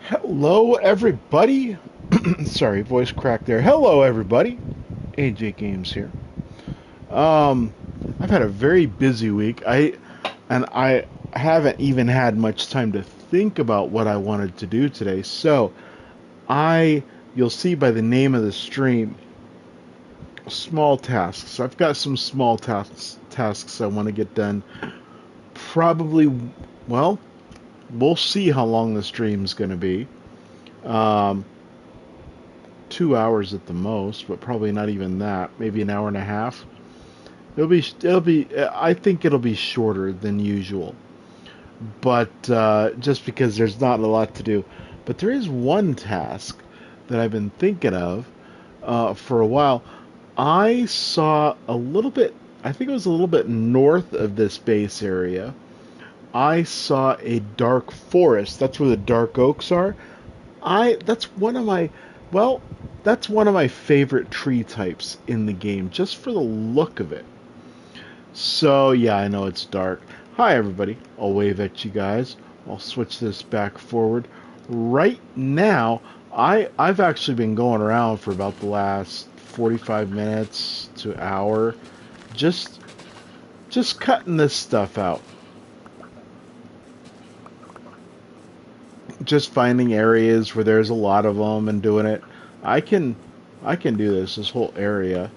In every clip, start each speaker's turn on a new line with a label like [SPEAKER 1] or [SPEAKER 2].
[SPEAKER 1] Hello, everybody. Sorry, voice crack there. Hello, everybody. AJ Games here. Um, I've had a very busy week. I haven't even had much time to think about what I wanted to do today. So I, you'll see by the name of the stream, small tasks. I've got some small tasks I want to get done. Probably, well, we'll see how long the stream's going to be. Um, 2 hours at the most, but probably not even that. Maybe an hour and a half. It'll be. I think it'll be shorter than usual, but just because there's not a lot to do. But there is one task that I've been thinking of for a while. I saw a little bit. I think it was a little bit north of this base area. I saw a dark forest. That's where the dark oaks are. That's one of my well, that's one of my favorite tree types in the game, just for the look of it. So yeah, I know it's dark. Hi everybody. I'll wave at you guys. I'll switch this back forward. Right now, I've actually been going around for about the last 45 minutes to hour, just just cutting this stuff out. Just finding areas where there's a lot of them and doing it. I can I can do this whole area.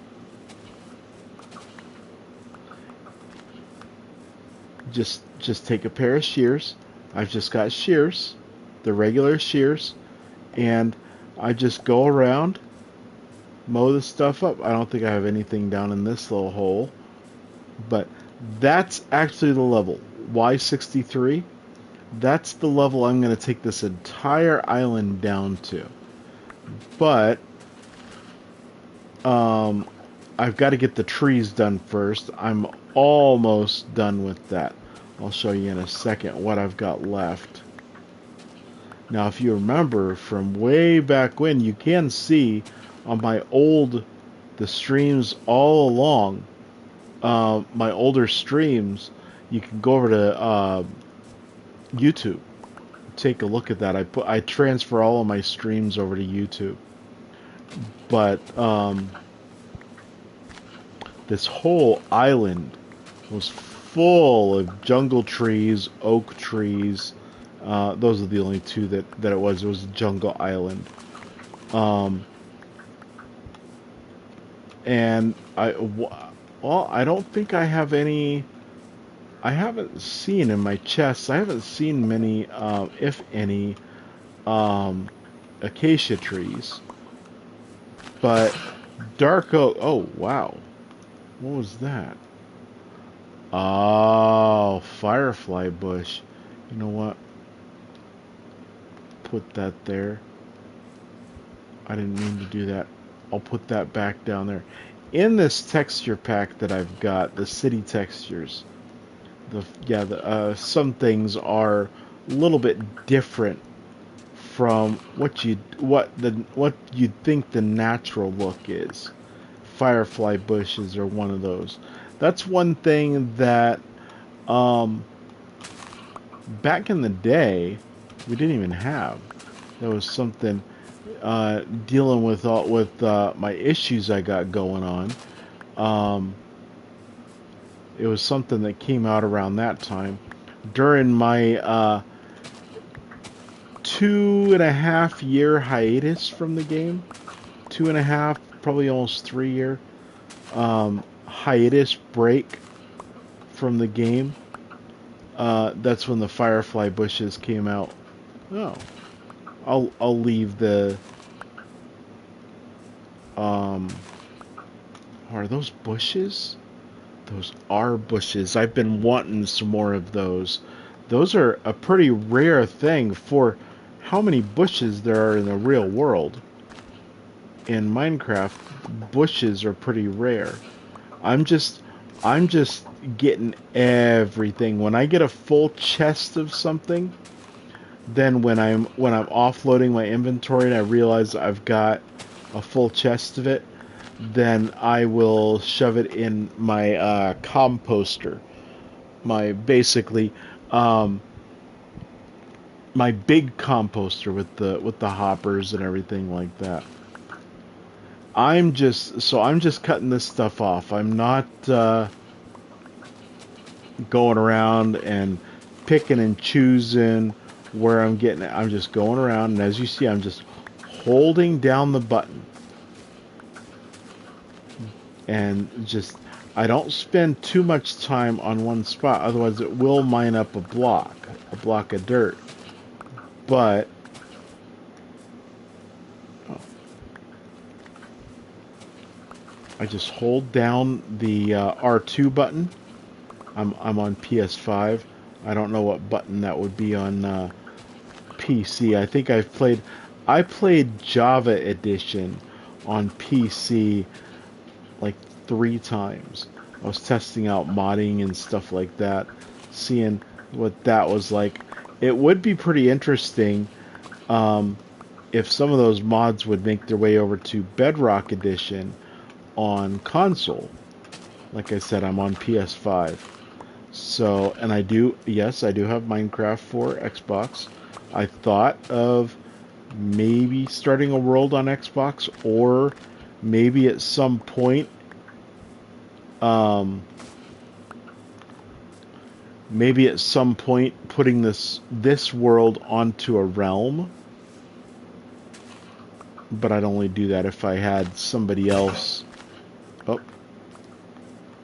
[SPEAKER 1] Just take a pair of shears. I've just got shears, the regular shears, and I just go around, mow the stuff up. I don't think I have anything down in this little hole, but that's actually the level. Y63, that's the level I'm going to take this entire island down to. But um, I've got to get the trees done first. I'm almost done with that. I'll show you in a second what I've got left. Now, if you remember from way back when, you can see on the streams all along, my older streams, you can go over to YouTube. Take a look at that. I transfer all of my streams over to YouTube. But this whole island was full of jungle trees, oak trees. Those are the only two that it was. It was a jungle island. Um, and well, I don't think I have any. I haven't seen in my chests. I haven't seen many, if any, um, acacia trees. But dark oak. Oh wow, what was that? Oh, firefly bush. You know what? Put that there. I didn't mean to do that. I'll put that back down there. In this texture pack that I've got, the city textures, some things are a little bit different from what you'd think the natural look is. Firefly bushes are one of those. That's one thing that um, back in the day we didn't even have. There was something dealing with my issues I got going on. Um, it was something that came out around that time during my 2.5 year hiatus from the game. 2.5, probably almost 3 year hiatus break from the game. That's when the firefly bushes came out. Oh, I'll leave the um. Are those bushes? Those are bushes. I've been wanting some more of those. Those are a pretty rare thing for how many bushes there are in the real world. In Minecraft, bushes are pretty rare. I'm just I'm just getting everything. When I get a full chest of something, then when I'm offloading my inventory and I realize I've got a full chest of it, then I will shove it in my composter. My basically um, my big composter with the hoppers and everything like that. I'm just cutting this stuff off. I'm not going around and picking and choosing where I'm getting it. I'm just going around, and as you see, I'm just holding down the button and just I don't spend too much time on one spot, otherwise it will mine up a block of dirt. But oh, I just hold down the R2 button. I'm on PS5. I don't know what button that would be on PC. I think I played Java Edition on PC like 3 times. I was testing out modding and stuff like that, seeing what that was like. It would be pretty interesting um, if some of those mods would make their way over to Bedrock Edition on console. Like I said, I'm on PS5. So, and yes, I do have Minecraft for Xbox. I thought of maybe starting a world on Xbox, or maybe at some point, um, putting this world onto a realm. But I'd only do that if I had somebody else. Oh,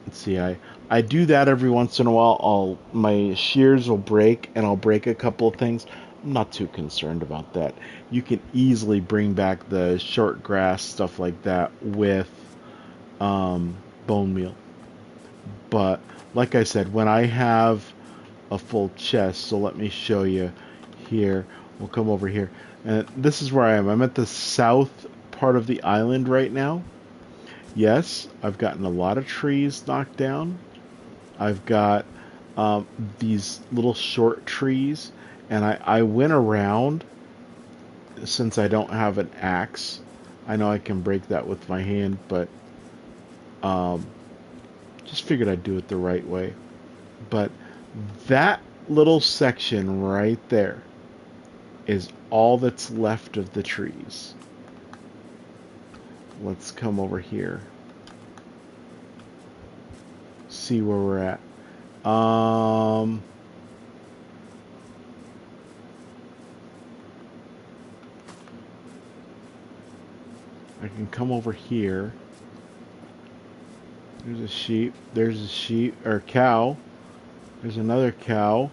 [SPEAKER 1] let's see. I do that every once in a while. My shears will break, and I'll break a couple of things. I'm not too concerned about that. You can easily bring back the short grass stuff like that with um, bone meal. But like I said, when I have a full chest, so let me show you here. We'll come over here, and this is where I am. I'm at the south part of the island right now. Yes, I've gotten a lot of trees knocked down. I've got um, these little short trees, and I went around, since I don't have an axe. I know I can break that with my hand, but um, just figured I'd do it the right way. But that little section right there is all that's left of the trees. Let's come over here. See where we're at. I can come over here. There's a sheep. There's a sheep or cow. There's another cow.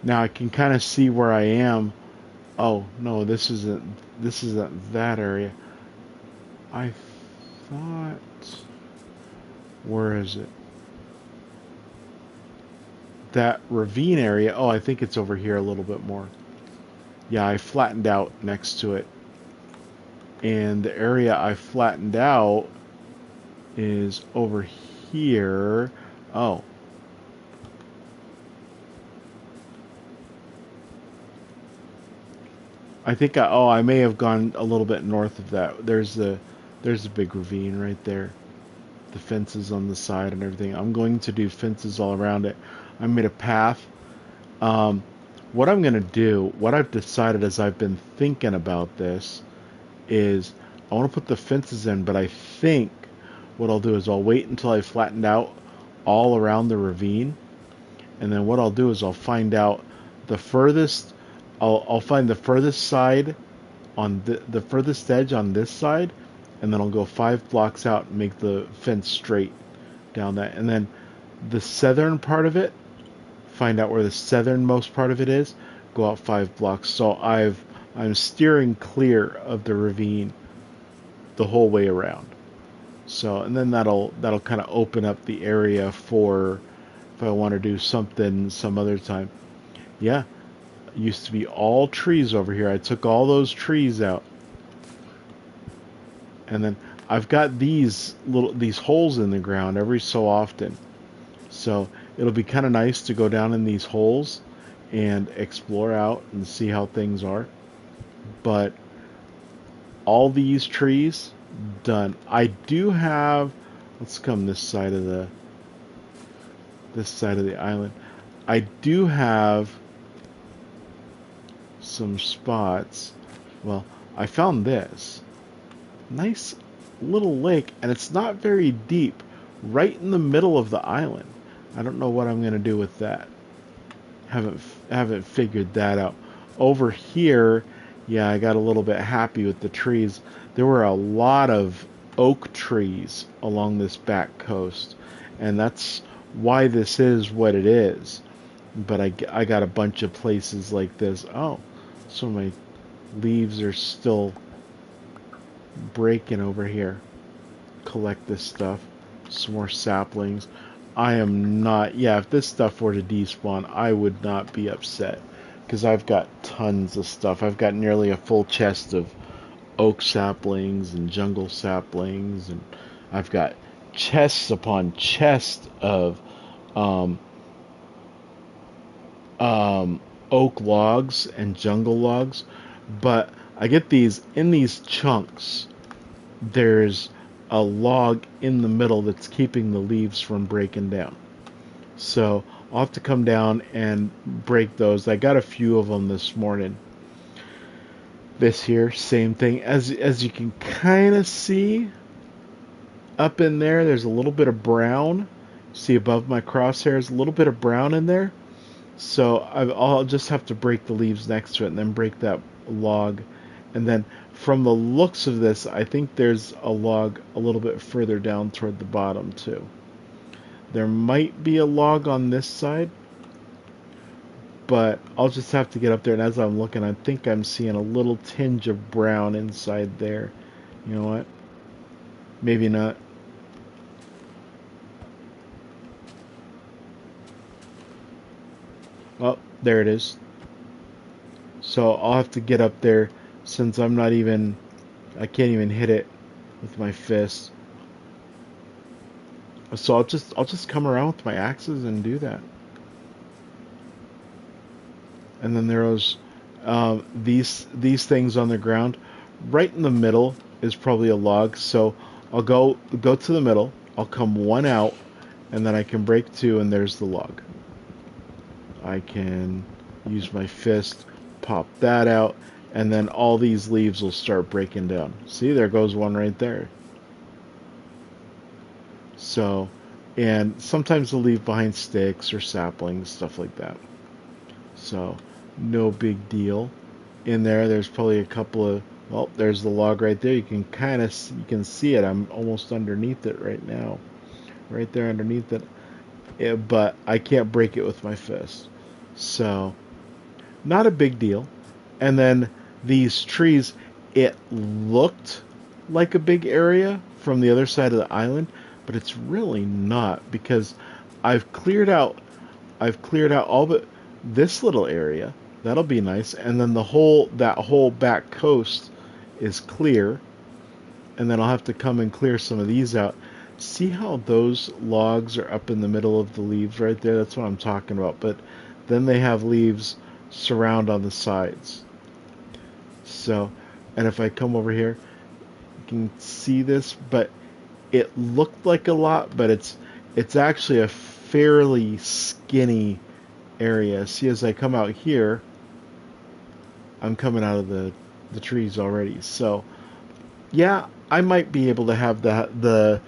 [SPEAKER 1] Now I can kind of see where I am. Oh, no, this isn't that area. I thought, where is it? That ravine area. Oh, I think it's over here a little bit more. Yeah, I flattened out next to it. And the area I flattened out is over here. Oh. I may have gone a little bit north of that. There's a big ravine right there. The fences on the side and everything. I'm going to do fences all around it. I made a path. Um, what I'm going to do, what I've decided as I've been thinking about this, is I want to put the fences in, but I think what I'll do is I'll wait until I flattened out all around the ravine, and then what I'll do is I'll find out the furthest. I'll find the furthest side on the furthest edge on this side, and then I'll go 5 blocks out and make the fence straight down that, and then the southern part of it, find out where the southernmost part of it is, go out 5 blocks. So I'm steering clear of the ravine the whole way around. So, and then that'll kind of open up the area for if I want to do something some other time. Yeah, it used to be all trees over here. I took all those trees out. And then I've got these holes in the ground every so often. So, it'll be kind of nice to go down in these holes and explore out and see how things are. But all these trees done. I do have Let's come this side of the island. I do have some spots. Well, I found this nice little lake, and it's not very deep, right in the middle of the island. I don't know what I'm gonna do with that. Haven't figured that out. Over here, yeah, I got a little bit happy with the trees. There were a lot of oak trees along this back coast, and that's why this is what it is. But I got a bunch of places like this. Oh, so my leaves are still breaking over here. Collect this stuff. Some more saplings. I am not, yeah, if this stuff were to despawn, I would not be upset. Because I've got tons of stuff. I've got nearly a full chest of oak saplings and jungle saplings. And I've got chests upon chests of um, oak logs and jungle logs. But I get these in these chunks. There's a log in the middle that's keeping the leaves from breaking down. So I'll have to come down and break those. I got a few of them this morning. This here, same thing. As you can kind of see up in there, there's a little bit of brown. See above my crosshairs, a little bit of brown in there. So I'll just have to break the leaves next to it and then break that log. And then from the looks of this, I think there's a log a little bit further down toward the bottom too. There might be a log on this side, but I'll just have to get up there. And as I'm looking, I think I'm seeing a little tinge of brown inside there. You know what? Maybe not. Oh, there it is. So I'll have to get up there since I can't even hit it with my fist. So I'll just come around with my axes and do that. And then there's these things on the ground. Right in the middle is probably a log. So I'll go to the middle. I'll come one out, and then I can break two, and there's the log. I can use my fist, pop that out, and then all these leaves will start breaking down. See, there goes one right there. So, and sometimes they'll leave behind sticks or saplings, stuff like that. So, no big deal. In there, there's probably a couple of, well, there's the log right there. You can see it. I'm almost underneath it right now. Right there underneath it. But I can't break it with my fist. So, not a big deal. And then these trees, it looked like a big area from the other side of the island, but it's really not because I've cleared out all but this little area. That'll be nice. And then that whole back coast is clear. And then I'll have to come and clear some of these out. See how those logs are up in the middle of the leaves right there? That's what I'm talking about. But then they have leaves surround on the sides. So, and if I come over here, you can see this, but it looked like a lot, but it's actually a fairly skinny area. See, as I come out here, I'm coming out of the trees already. So, yeah, I might be able to have the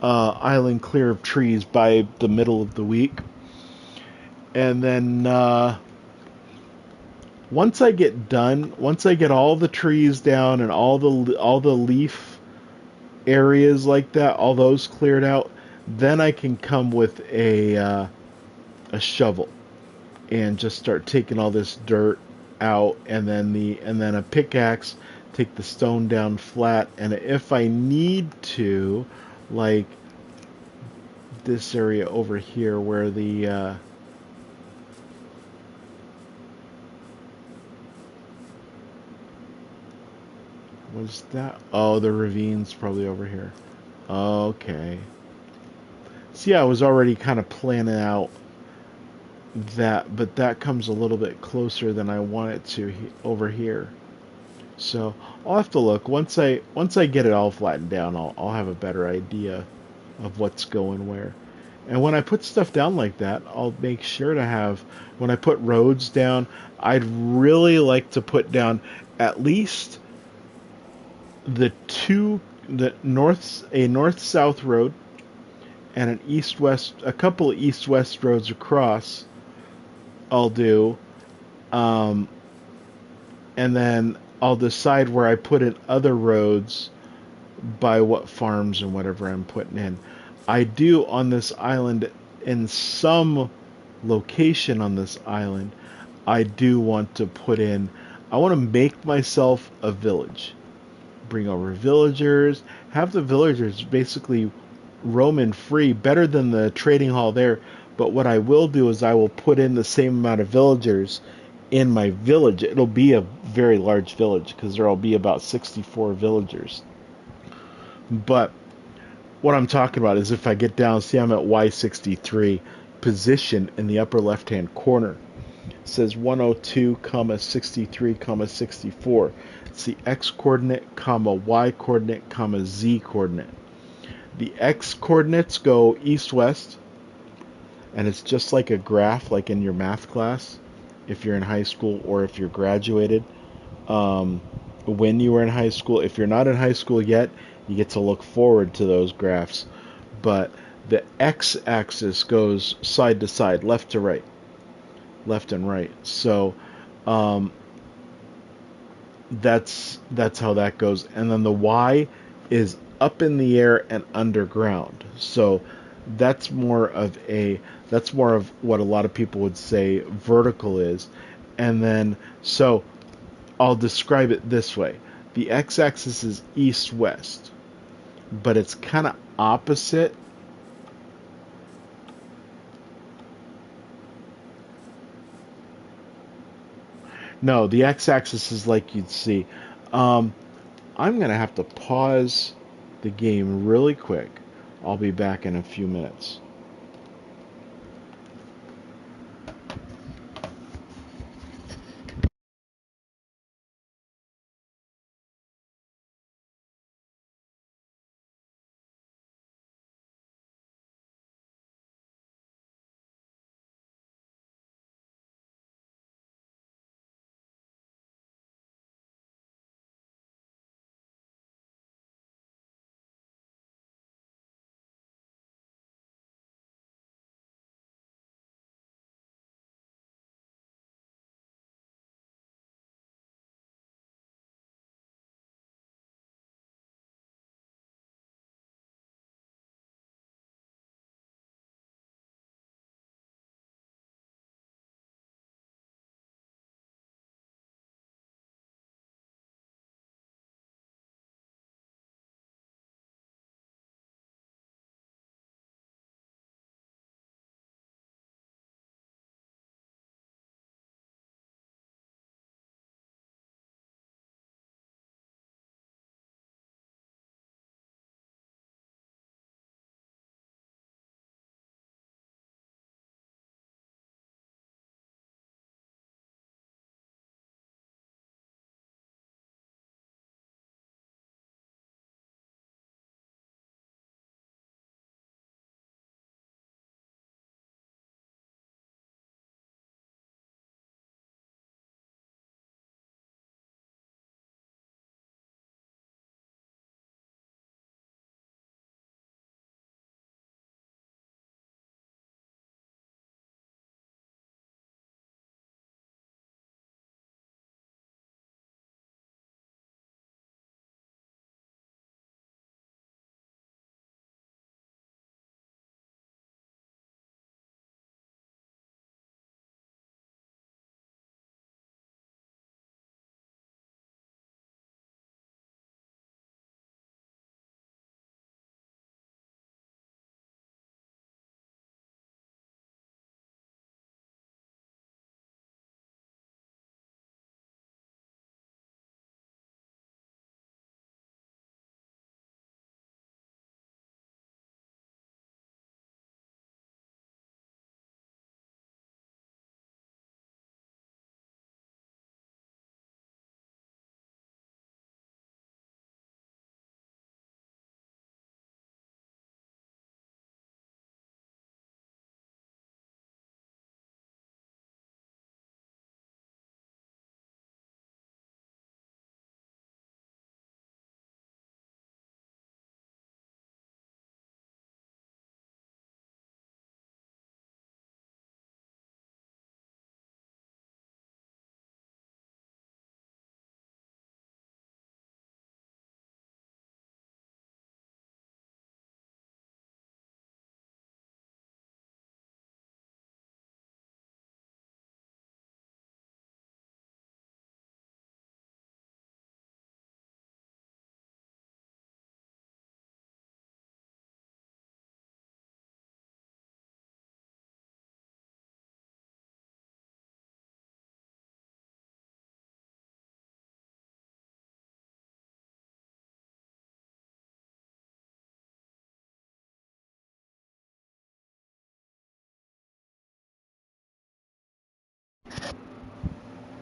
[SPEAKER 1] island clear of trees by the middle of the week. And then once I get all the trees down and all the leaf areas like that, all those cleared out, then I can come with a shovel and just start taking all this dirt out, and then a pickaxe, take the stone down flat, and if I need to, like this area over here where the was that? Oh, the ravine's probably over here. Okay. See, I was already kind of planning out that, but that comes a little bit closer than I want it to over here. So I'll have to look once I get it all flattened down. I'll have a better idea of what's going where. And when I put stuff down like that, I'll make sure to have, when I put roads down, I'd really like to put down at least the two, the a north south road and an east west, a couple of east west roads across. I'll do, um, and then I'll decide where I put in other roads by what farms and whatever I'm putting in. I do on this island, in some location on this island, I do want to put in, I want to make myself a village. Bring over villagers, have the villagers basically roaming free, better than the trading hall there. But what I will do is I will put in the same amount of villagers in my village. It'll be a very large village because there'll be about 64 villagers. But what I'm talking about is if I get down, see I'm at Y63 position in the upper left hand corner. It says 102, 63, 64. It's the X coordinate, Y coordinate, Z coordinate. The X coordinates go east west, and it's just like a graph, like in your math class, if you're in high school or if you're graduated. Um, when you were in high school, if you're not in high school yet, you get to look forward to those graphs. But the X axis goes side to side, left to right, left and right. So um, that's how that goes. And then the Y is up in the air and underground. So that's more of a that's more of what a lot of people would say vertical is. And then so I'll describe it this way. The x-axis is east-west, but it's kind of opposite. No, the x-axis is like you'd see. Um, I'm going to have to pause the game really quick. I'll be back in a few minutes.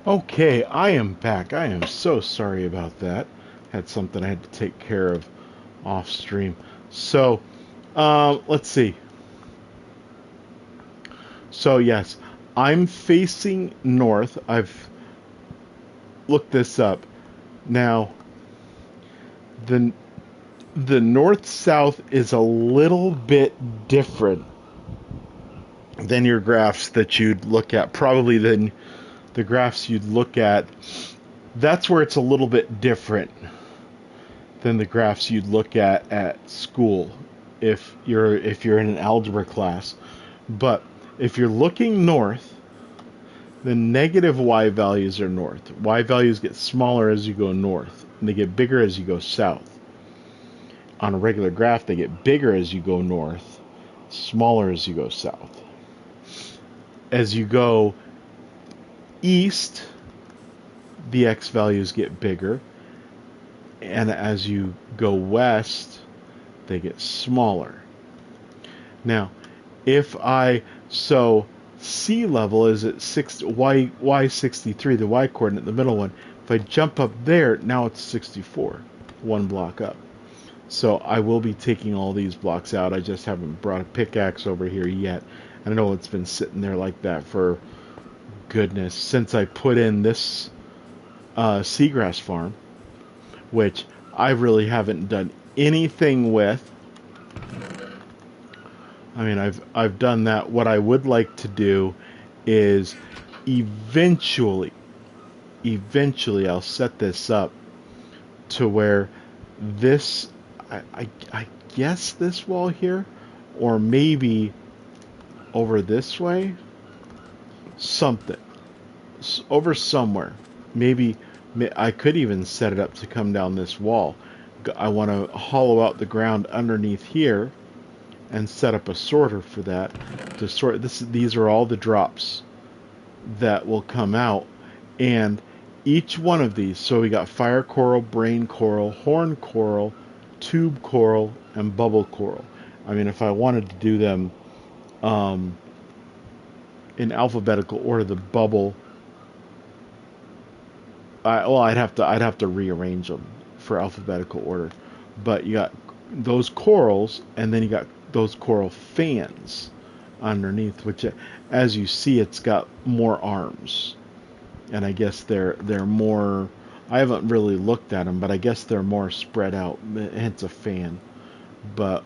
[SPEAKER 1] Okay, I am back. I am so sorry about that. Had something I had to take care of off stream. So, let's see. So, yes, I'm facing north. I've looked this up. Now, the the north south is a little bit different than your graphs that you'd look at, probably than the graphs you'd look at. That's where it's a little bit different than the graphs you'd look at school if you're in an algebra class. But if you're looking north, the negative y values are north. Y values get smaller as you go north, and they get bigger as you go south. On a regular graph, they get bigger as you go north, smaller as you go south. As you go east, the x values get bigger, and as you go west, they get smaller. Now, if I so sea level is at y 63, the y coordinate, the middle one. If I jump up there, now it's 64, one block up. So I will be taking all these blocks out. I just haven't brought a pickaxe over here yet. I know it's been sitting there like that for goodness since I put in this seagrass farm, which I really haven't done anything with. I mean, I've done that. What I would like to do is eventually I'll set this up to where this I guess this wall here, or maybe over this way, something over somewhere. Maybe I could even set it up to come down this wall. I want to hollow out the ground underneath here and set up a sorter for that to sort this. These are all the drops that will come out, and each one of these, so we got fire coral, brain coral, horn coral, tube coral, and bubble coral. I mean, if I wanted to do them in alphabetical order, the bubble, I'd have to rearrange them for alphabetical order. But you got those corals, and then you got those coral fans underneath, which, as you see, it's got more arms, and I guess they're more. I haven't really looked at them, but I guess they're more spread out. Hence a fan. But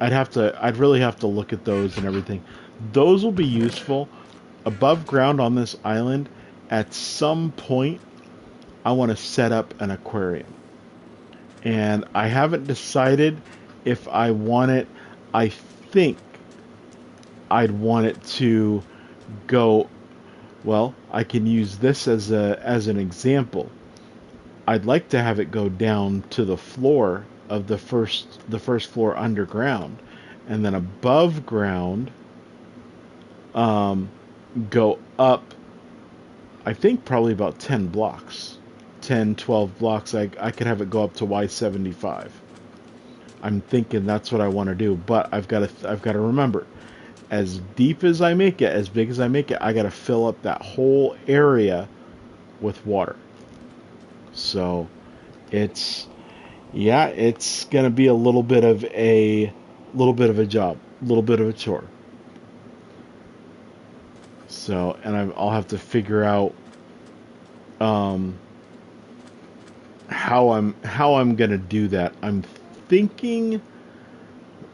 [SPEAKER 1] I'd really have to look at those and everything. Those will be useful above ground on this island. At some point, I want to set up an aquarium, and I haven't decided if I want it. I think I'd want it to go. Well, I can use this as an example. I'd like to have it go down to the floor of the first floor underground, and then above ground, go up. I think probably about 10 blocks, 10, 12 blocks. I could have it go up to Y75. I'm thinking that's what I want to do, but I've got to remember, as deep as I make it, as big as I make it, I got to fill up that whole area with water. So it's it's gonna be a little bit of a job, a little bit of a chore. So, and I'll have to figure out um, how I'm gonna do that. I'm thinking,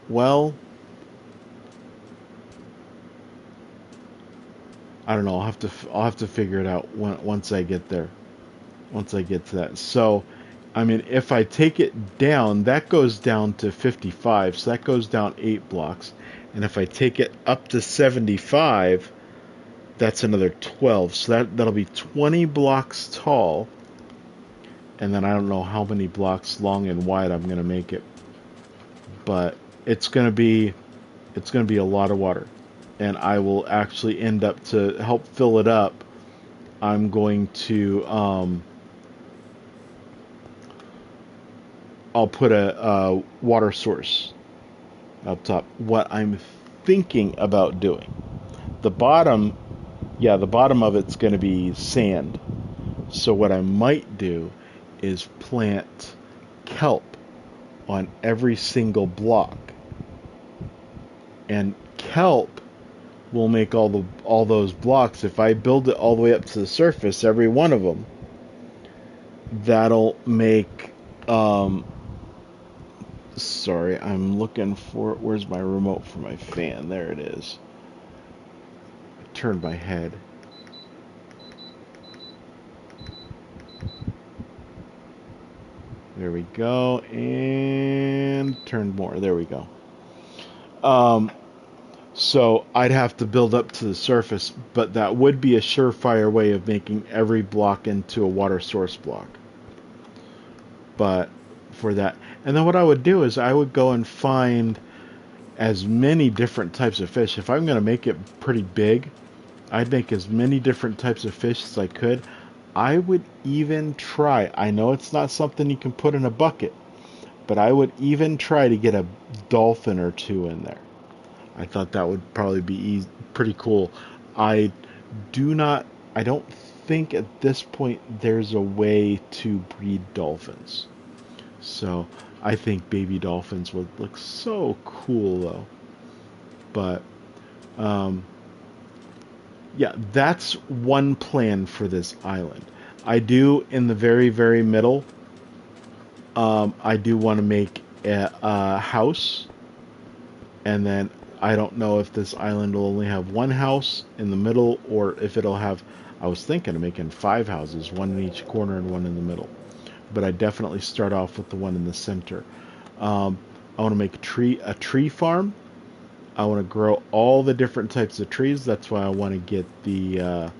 [SPEAKER 1] well, I don't know. I'll have to figure it out once I get there. Once I get to that. So, I mean, if I take it down, that goes down to 55, so that goes down 8 blocks. And if I take it up to 75, that's another 12. So that'll be 20 blocks tall. And then I don't know how many blocks long and wide I'm going to make it. But it's going to be a lot of water. And I will actually end up, to help fill it up, I'm going to I'll put a water source up top. What I'm thinking about doing, the bottom Yeah, the bottom of it's going to be sand. So what I might do is plant kelp on every single block, and kelp will make all those blocks. If I build it all the way up to the surface, every one of them, that'll make. Sorry, I'm looking for. Where's my remote for my fan? There it is. Turn my head. There we go, and turn more. There we go. Um, so I'd have to build up to the surface, but that would be a surefire way of making every block into a water source block. But for that, and then what I would do is I would go and find as many different types of fish. If I'm going to make it pretty big, I'd make as many different types of fish as I could. I would even try, I know it's not something you can put in a bucket, but I would even try to get a dolphin or two in there. I thought that would probably be pretty cool. I do not, I don't think at this point there's a way to breed dolphins. So I think baby dolphins would look so cool though. But um, yeah, that's one plan for this island. I do in the very, very middle. I do want to make a house, and then I don't know if this island will only have one house in the middle or if it'll have. I was thinking of making 5 houses, one in each corner and one in the middle. But I definitely start off with the one in the center. I want to make a tree farm. I want to grow all the different types of trees. That's why I want to get the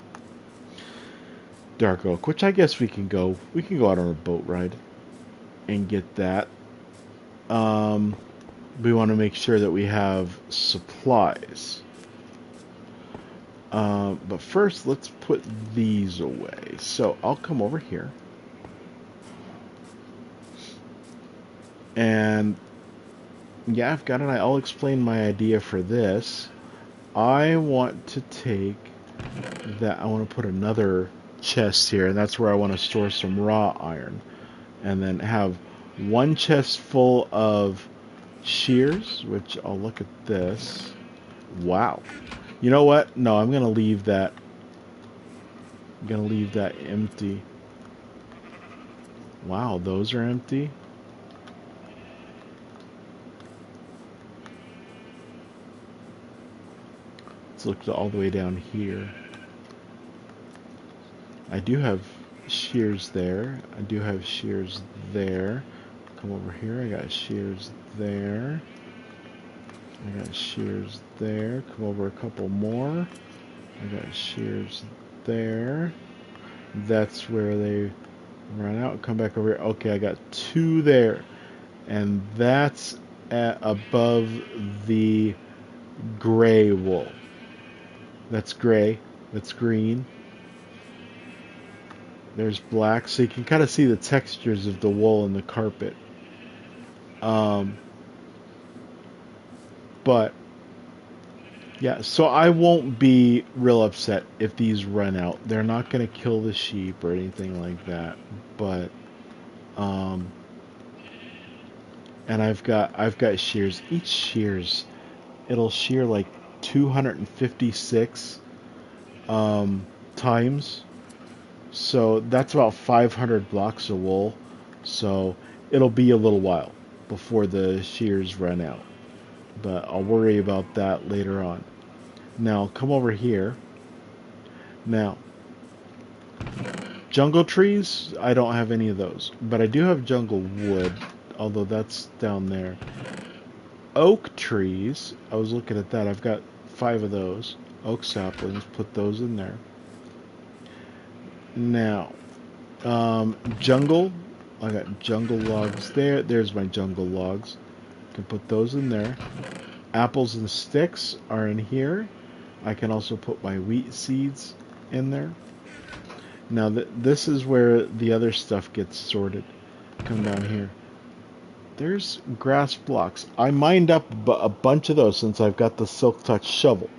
[SPEAKER 1] dark oak, which I guess we can go. We can go out on a boat ride and get that. Um, we want to make sure that we have supplies. But first, let's put these away. So I'll come over here. And yeah, I've got it. I'll explain my idea for this. I want to take that. I want to put another chest here, and that's where I want to store some raw iron. And then have one chest full of shears, which I'll look at this. Wow. You know what? No, I'm going to leave that. I'm going to leave that empty. Wow, those are empty. Let's look all the way down here. I do have shears there. I do have shears there. Come over here. I got shears there. I got shears there. Come over a couple more. I got shears there. That's where they run out. Come back over here. Okay, I got 2 there. And that's above the gray wool. That's gray. That's green. There's black. So you can kind of see the textures of the wool and the carpet. But yeah, so I won't be real upset if these run out. They're not going to kill the sheep or anything like that. But and I've got shears. Each shears, it'll shear like 256 times. So that's about 500 blocks of wool. So it'll be a little while before the shears run out. But I'll worry about that later on. Now come over here. Now, jungle trees, I don't have any of those. But I do have jungle wood, although that's down there. Oak trees, I was looking at that. I've got 5 of those. Oak saplings, put those in there. Now, jungle, I got jungle logs there. There's my jungle logs. Can put those in there. Apples and sticks are in here. I can also put my wheat seeds in there. Now, this is where the other stuff gets sorted. Come down here. There's grass blocks. I mined up a bunch of those since I've got the Silk Touch shovel.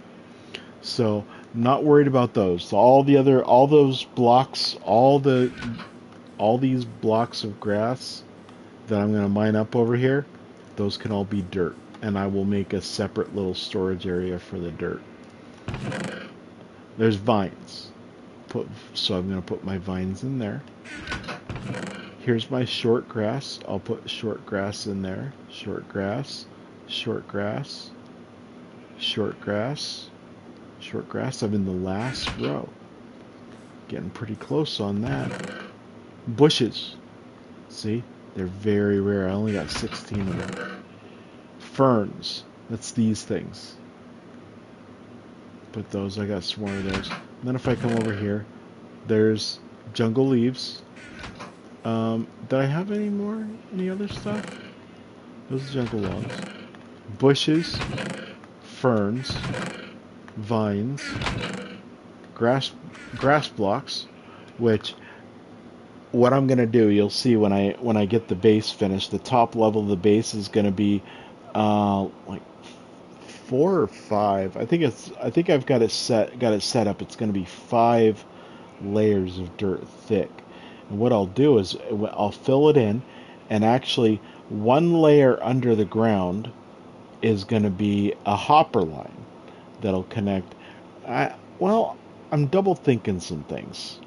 [SPEAKER 1] So Not worried about those. So all those blocks, all these blocks of grass that I'm going to mine up over here, those can all be dirt. And I will make a separate little storage area for the dirt. There's vines. So I'm going to put my vines in there. Here's my short grass. I'll put short grass in there. Short grass, short grass, short grass, short grass. I'm in the last row. Getting pretty close on that. Bushes. See? They're very rare. I only got 16 of them. Ferns. That's these things. Put those. I got some more of those. And then if I come over here, there's jungle leaves. Did I have any more? Any other stuff? Those are jungle logs. Bushes. Ferns. Vines. Grass blocks. Which, what I'm gonna do, you'll see when I get the base finished. The top level of the base is gonna be like 4 or 5. I think I've got it set up. It's gonna be 5 layers of dirt thick. And what I'll do is I'll fill it in, and actually one layer under the ground is going to be a hopper line that'll connect. I'm double thinking some things.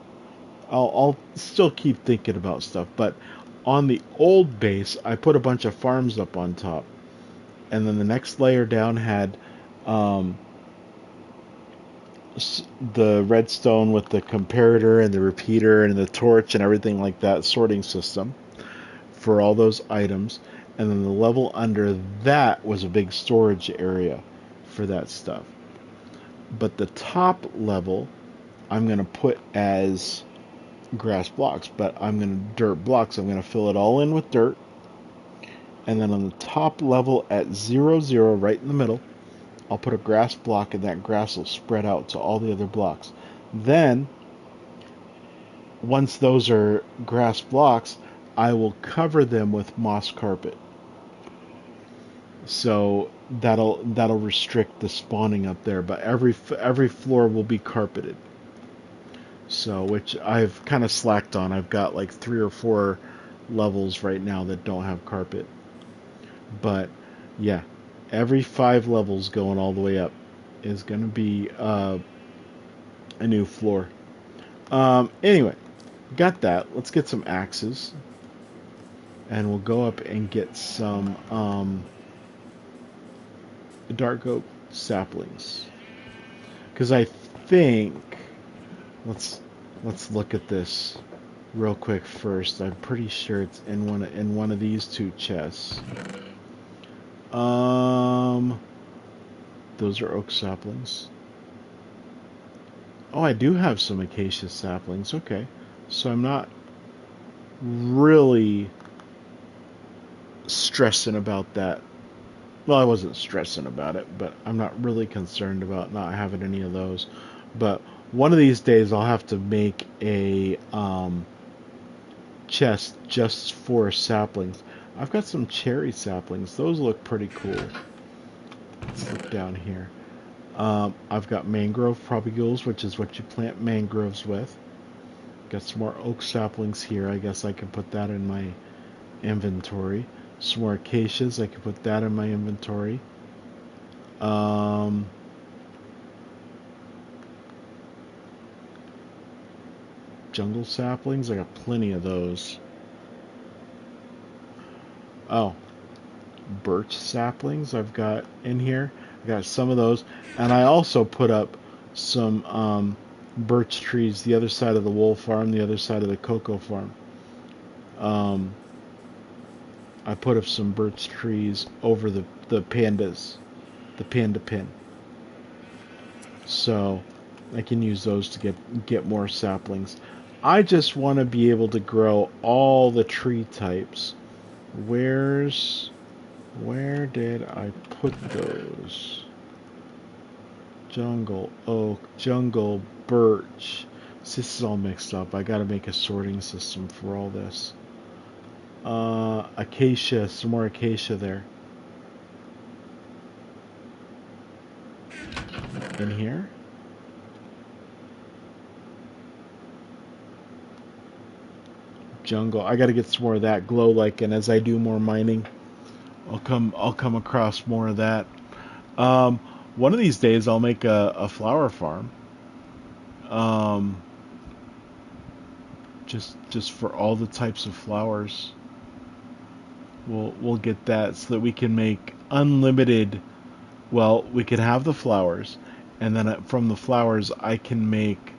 [SPEAKER 1] I'll still keep thinking about stuff, but on the old base, I put a bunch of farms up on top, and then the next layer down had the redstone with the comparator and the repeater and the torch and everything like that, sorting system for all those items. And then the level under that was a big storage area for that stuff. But the top level I'm going to put as grass blocks, but I'm going to dirt blocks. I'm going to fill it all in with dirt. And then on the top level at 0, 0, right in the middle, I'll put a grass block, and that grass will spread out to all the other blocks. Then, once those are grass blocks, I will cover them with moss carpet. So that'll restrict the spawning up there. But every floor will be carpeted. So, which I've kind of slacked on. I've got like 3 or 4 levels right now that don't have carpet. But yeah. Every 5 levels going all the way up is going to be a new floor. Anyway, got that. Let's get some axes. And we'll go up and get some dark oak saplings. Because I think... Let's look at this real quick first. I'm pretty sure it's in one of these 2 chests. Those are oak saplings. Oh, I do have some acacia saplings. Okay. So I'm not really stressing about that. Well, I wasn't stressing about it, but I'm not really concerned about not having any of those. But one of these days I'll have to make a chest just for saplings. I've got some cherry saplings. Those look pretty cool. Let's look down here. I've got mangrove propagules, which is what you plant mangroves with. Got some more oak saplings here. I guess I can put that in my inventory. Some more acacias. I can put that in my inventory. Jungle saplings. I got plenty of those. Oh, birch saplings I've got in here. I got some of those, and I also put up some birch trees the other side of the wool farm, the other side of the cocoa farm. I put up some birch trees over the pandas, the panda pen. So I can use those to get more saplings. I just want to be able to grow all the tree types. Where did I put those? Jungle oak, jungle birch. This is all mixed up. I gotta make a sorting system for all this. Acacia, some more acacia there. In here? jungle. I got to get some more of that glow lichen as I do more mining. I'll come across more of that. Um, One of these days I'll make a flower farm. Um, just for all the types of flowers. We'll get that so that we can make unlimited. Well, we can have the flowers, and then from the flowers I can make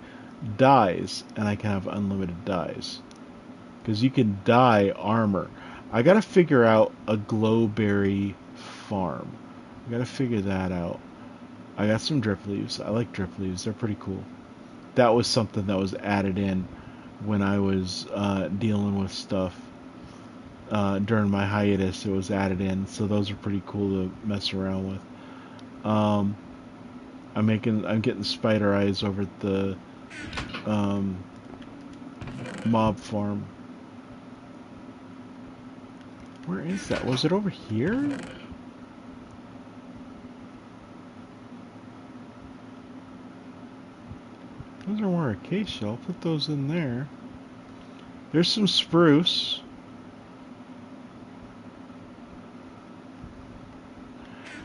[SPEAKER 1] dyes, and I can have unlimited dyes. Because you can dye armor. I gotta figure out a glowberry farm. I gotta figure that out. I got some drip leaves. I like drip leaves. They're pretty cool. That was something that was added in when I was dealing with stuff during my hiatus. It was added in, so those are pretty cool to mess around with. Um, I'm getting spider eyes over at the um, mob farm. Where is that? Was it over here? Those are more acacia. I'll put those in there. There's some spruce.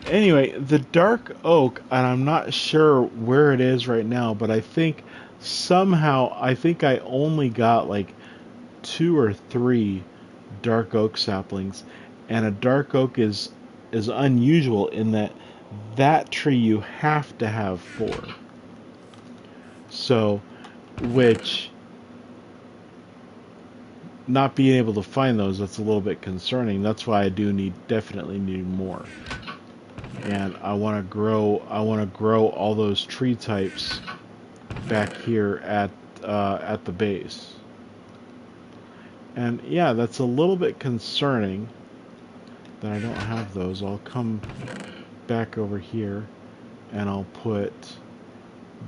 [SPEAKER 1] Anyway, the dark oak, and I'm not sure where it is right now, but I think somehow, I think I only got like 2 or 3 dark oak saplings, and a dark oak is unusual in that that tree you have to have 4. So, which not being able to find those, that's a little bit concerning. That's why I do definitely need more. And I want to grow all those tree types back here at the base. And yeah, that's a little bit concerning that I don't have those. I'll come back over here and I'll put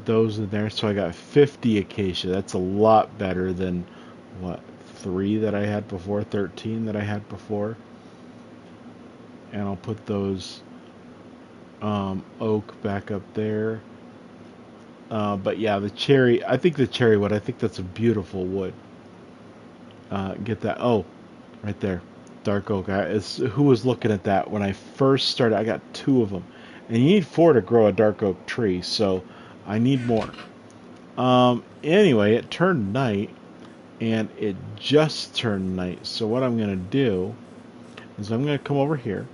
[SPEAKER 1] those in there. So I got 50 acacia. That's a lot better than what, 3 that I had before, 13 that I had before. And I'll put those oak back up there. But yeah, the cherry, I think the cherry wood, I think that's a beautiful wood. Get that. Oh, right there. Dark oak. Who was looking at that when I first started? I got 2 of them. And you need 4 to grow a dark oak tree, so I need more. Anyway, it turned night, and it just turned night. So what I'm going to do is I'm going to come over here.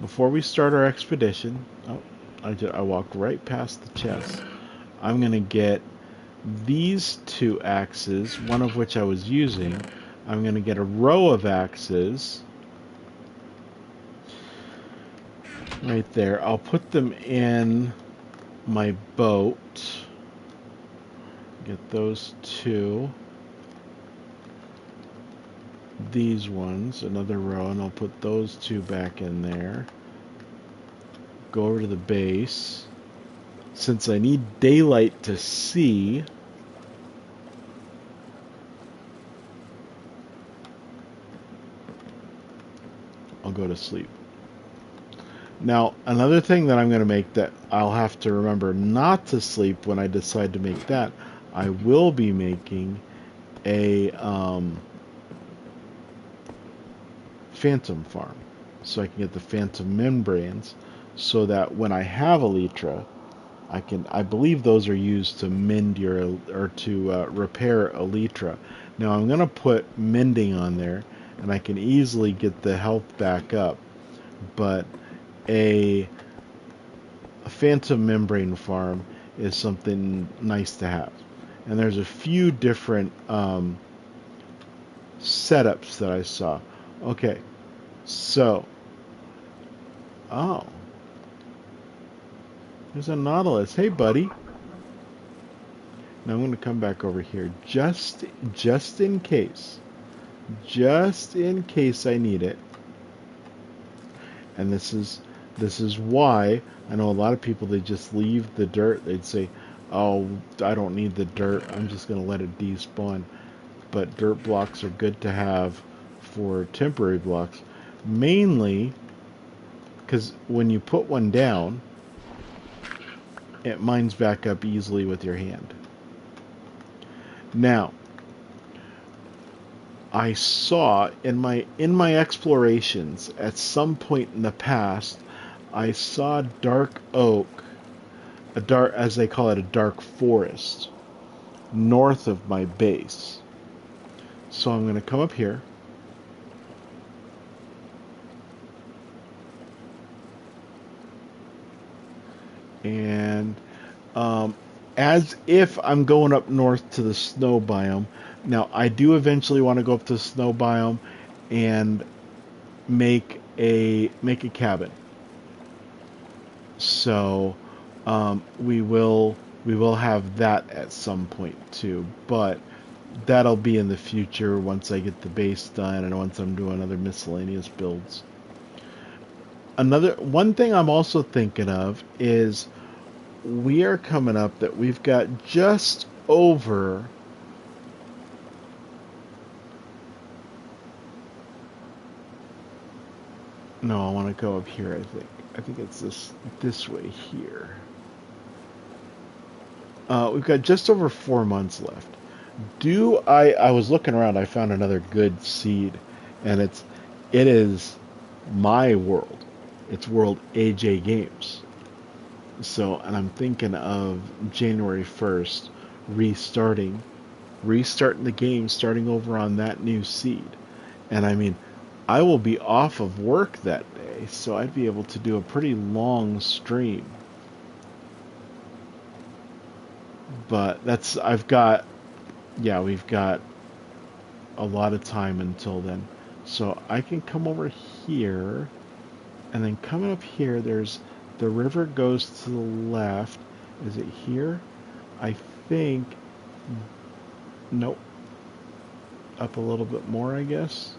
[SPEAKER 1] Before we start our expedition, oh, I walked right past the chest. I'm going to get these 2 axes, one of which I was using. I'm going to get a row of axes right there. I'll put them in my boat. Get those 2. These ones, another row, and I'll put those 2 back in there. Go over to the base. Since I need daylight to see, I'll go to sleep. Now, another thing that I'm going to make that I'll have to remember not to sleep when I decide to make that, I will be making a phantom farm. So I can get the phantom membranes so that when I have elytra, I believe those are used to mend or to repair elytra. Now I'm going to put mending on there, and I can easily get the health back up. But a phantom membrane farm is something nice to have. And there's a few different setups that I saw. Okay, so, oh, there's a nautilus. Hey, buddy. Now I'm going to come back over here just in case. Just in case I need it. And this is why I know a lot of people, they just leave the dirt. They'd say, oh, I don't need the dirt. I'm just going to let it despawn. But dirt blocks are good to have for temporary blocks. Mainly because when you put one down, it mines back up easily with your hand. Now, I saw in my explorations at some point in the past, I saw dark oak, a dark, as they call it, a dark forest north of my base. So I'm going to come up here, and um, as if I'm going up north to the snow biome. Now, I do eventually want to go up to the snow biome and make a cabin. So we will have that at some point too, but that'll be in the future once I get the base done and once I'm doing other miscellaneous builds. Another one thing I'm also thinking of is we are coming up that we've got just over. No, I want to go up here. I think it's this way here. We've got just over 4 months left. Do I was looking around, I found another good seed, and it is my world. It's World AJ Games. So, and I'm thinking of January 1st restarting the game, starting over on that new seed. And I mean, I will be off of work that day, so I'd be able to do a pretty long stream. But we've got a lot of time until then. So I can come over here, and then coming up here, there's the river goes to the left. Is it here? I think, nope. Up a little bit more, I guess.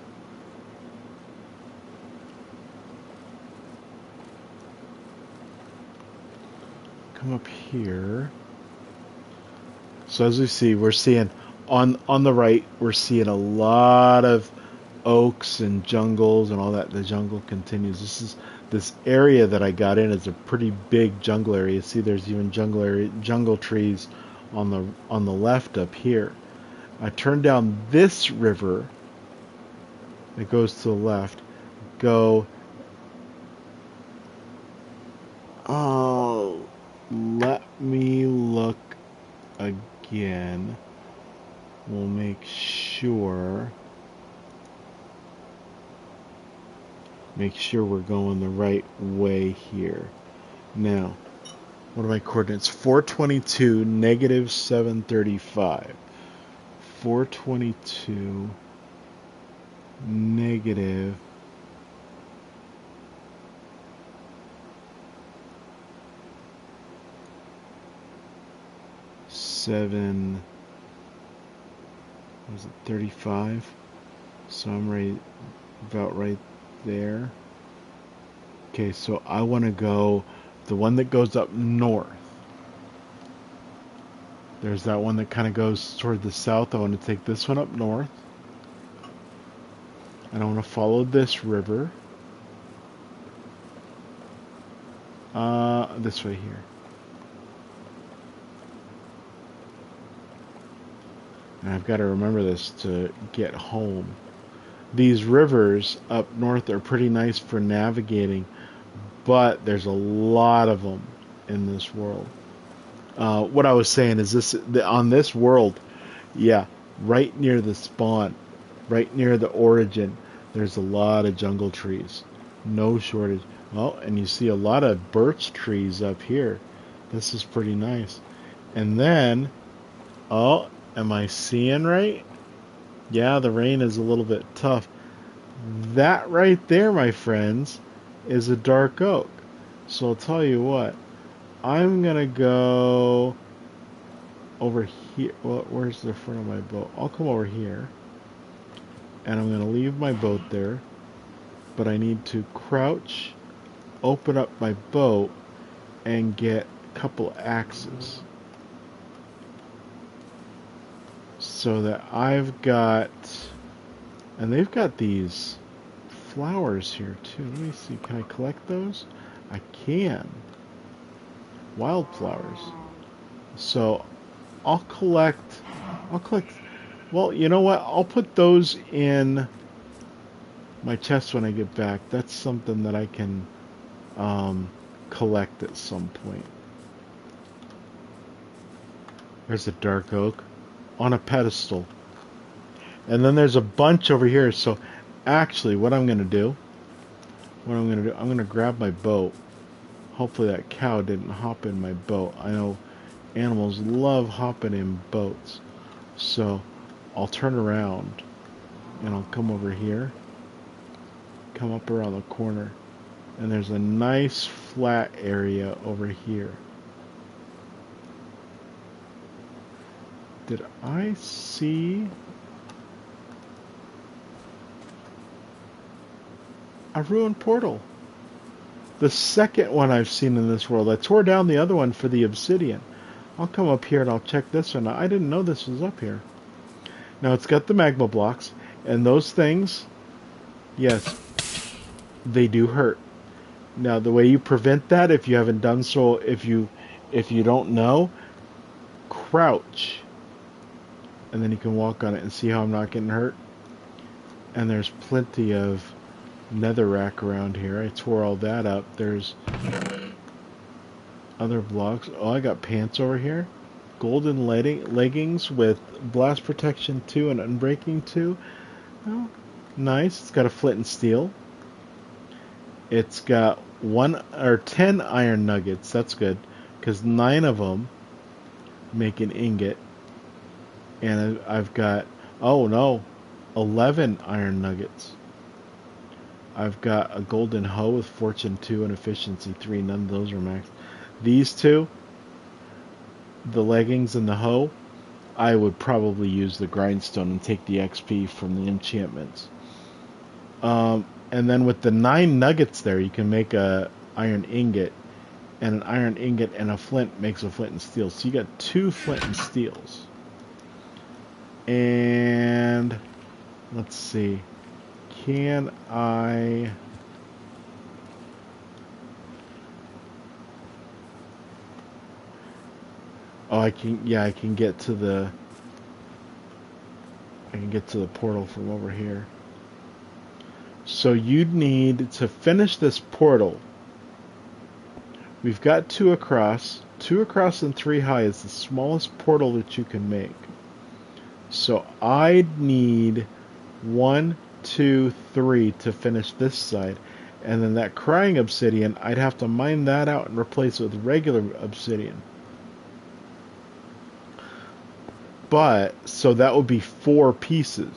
[SPEAKER 1] Come up here. So as we see, we're seeing on the right, we're seeing a lot of oaks and jungles and all that. The jungle continues. This area that I got in is a pretty big jungle area. See, there's even jungle trees on the left up here. I turn down this river that goes to the left. Go. Oh, let me look again. We'll make sure. Make sure we're going the right way here. Now, what are my coordinates? 422, negative 735. 422, negative 7, was it 35? So I'm about right there. Okay, so I want to go the one that goes up north. There's that one that kind of goes toward the south. I want to take this one up north. And I want to follow this river. This way here. And I've got to remember this to get home. These rivers up north are pretty nice for navigating, but there's a lot of them in this world. What I was saying is on this world, yeah, right near the spawn, right near the origin, there's a lot of jungle trees. No shortage. Oh, and you see a lot of birch trees up here. This is pretty nice. And then, oh, am I seeing right? Yeah, the rain is a little bit tough. That right there, my friends, is a dark oak. So I'll tell you what, I'm gonna go over here. Well, where's the front of my boat? I'll come over here, and I'm gonna leave my boat there, but I need to crouch, open up my boat, and get a couple axes. So that I've got, and they've got these flowers here too. Let me see, can I collect those? I can. Wildflowers. So I'll collect Well, you know what? I'll put those in my chest when I get back. That's something that I can um, collect at some point. There's a dark oak on a pedestal. And then there's a bunch over here. So actually, I'm going to grab my boat. Hopefully that cow didn't hop in my boat. I know animals love hopping in boats. So I'll turn around and I'll come over here, come up around the corner, and there's a nice flat area over here. Did I see a ruined portal? The second one I've seen in this world. I tore down the other one for the obsidian. I'll come up here and I'll check this one out. I didn't know this was up here. Now it's got the magma blocks, and those things, yes, they do hurt. Now the way you prevent that, if you haven't done so, if you don't know, crouch, and then you can walk on it and see how I'm not getting hurt. And there's plenty of netherrack around here. I tore all that up. There's other blocks. Oh, I got pants over here. Golden leggings with blast protection 2 and unbreaking 2. Oh, nice. It's got a flint and steel. It's got 10 iron nuggets. That's good, because 9 of them make an ingot. And I've got, oh no, 11 iron nuggets. I've got a golden hoe with fortune 2 and efficiency 3. None of those are maxed. These two, the leggings and the hoe, I would probably use the grindstone and take the XP from the enchantments. And then with the 9 nuggets there, you can make a iron ingot, and an iron ingot and a flint makes a flint and steel. So you got 2 flint and steels. And let's see. Can I... Oh, I can, yeah, I can get to the portal from over here. So you'd need to finish this portal. We've got 2 across. 2 across and 3 high is the smallest portal that you can make. So I'd need 1, 2, 3 to finish this side. And then that crying obsidian, I'd have to mine that out and replace it with regular obsidian. But, so that would be 4 pieces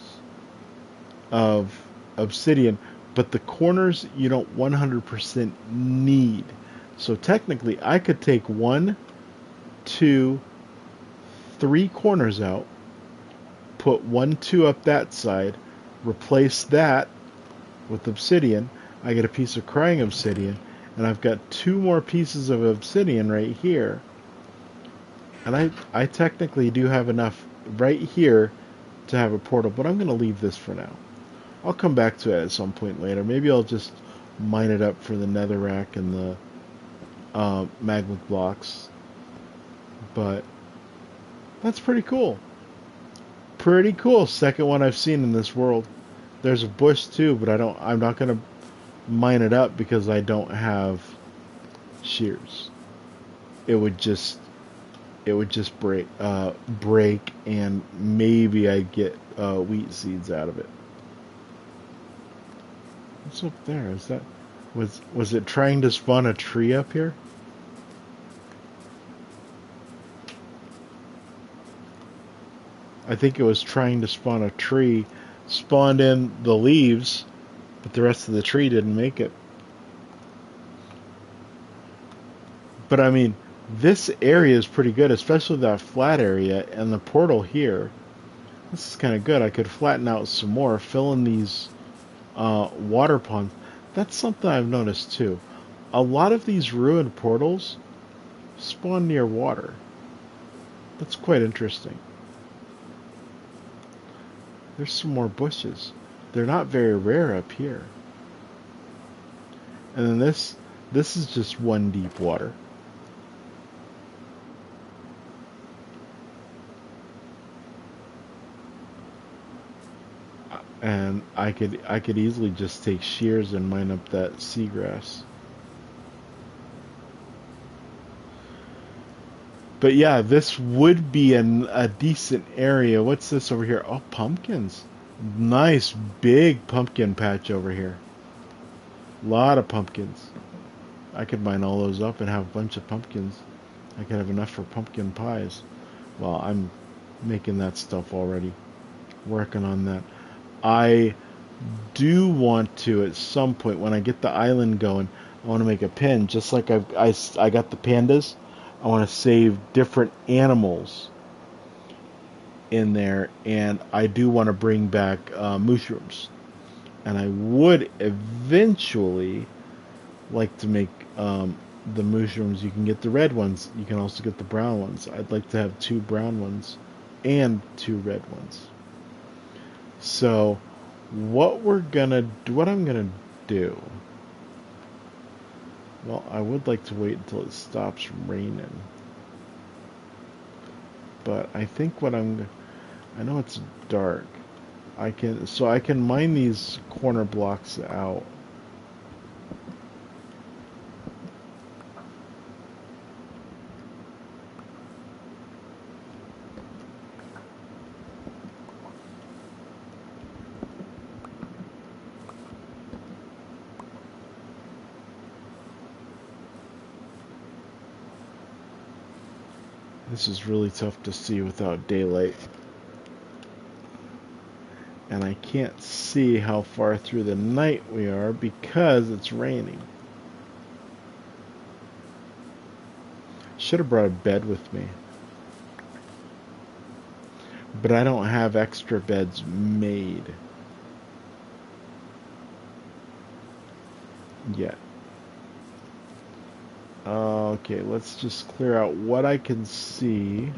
[SPEAKER 1] of obsidian. But the corners you don't 100% need. So technically, I could take 1, 2, 3 corners out, put 1, 2 up that side, replace that with obsidian. I get a piece of crying obsidian, and I've got 2 more pieces of obsidian right here. And I technically do have enough right here to have a portal, but I'm going to leave this for now. I'll come back to it at some point later. Maybe I'll just mine it up for the netherrack and the magma blocks. But that's pretty cool. Pretty cool. Second one I've seen in this world. There's a bush too, but I'm not going to mine it up because I don't have shears. It would just break, and maybe I'd get wheat seeds out of it. What's up there? Is that was it trying to spawn a tree up here? I think it was trying to spawn a tree, spawned in the leaves, but the rest of the tree didn't make it. But I mean, this area is pretty good, especially that flat area and the portal here. This is kind of good. I could flatten out some more, fill in these water ponds. That's something I've noticed too. A lot of these ruined portals spawn near water. That's quite interesting. There's some more bushes. They're not very rare up here. And then this is just 1 deep water. And I could easily just take shears and mine up that seagrass. But yeah, this would be a decent area. What's this over here? Oh, pumpkins. Nice big pumpkin patch over here. Lot of pumpkins. I could mine all those up and have a bunch of pumpkins. I could have enough for pumpkin pies. Well, I'm making that stuff already. Working on that. I do want to, at some point, when I get the island going, I want to make a pen. Just like I got the pandas, I want to save different animals in there. And I do want to bring back mushrooms. And I would eventually like to make the mushrooms. You can get the red ones. You can also get the brown ones. I'd like to have 2 brown ones and 2 red ones. So what I'm gonna do. Well, I would like to wait until it stops raining. But I think I know it's dark. I can mine these corner blocks out. This is really tough to see without daylight. And I can't see how far through the night we are because it's raining. Should have brought a bed with me. But I don't have extra beds made yet. Okay, let's just clear out what I can see.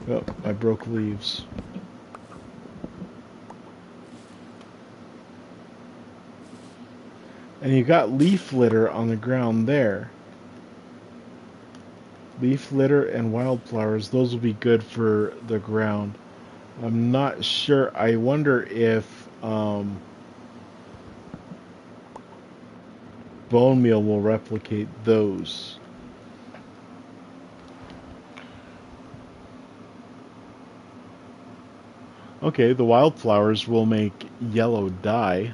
[SPEAKER 1] Oh, I broke leaves. And you got leaf litter on the ground there. Leaf litter and wildflowers, those will be good for the ground. I'm not sure. I wonder if bone meal will replicate those. Okay, the wildflowers will make yellow dye.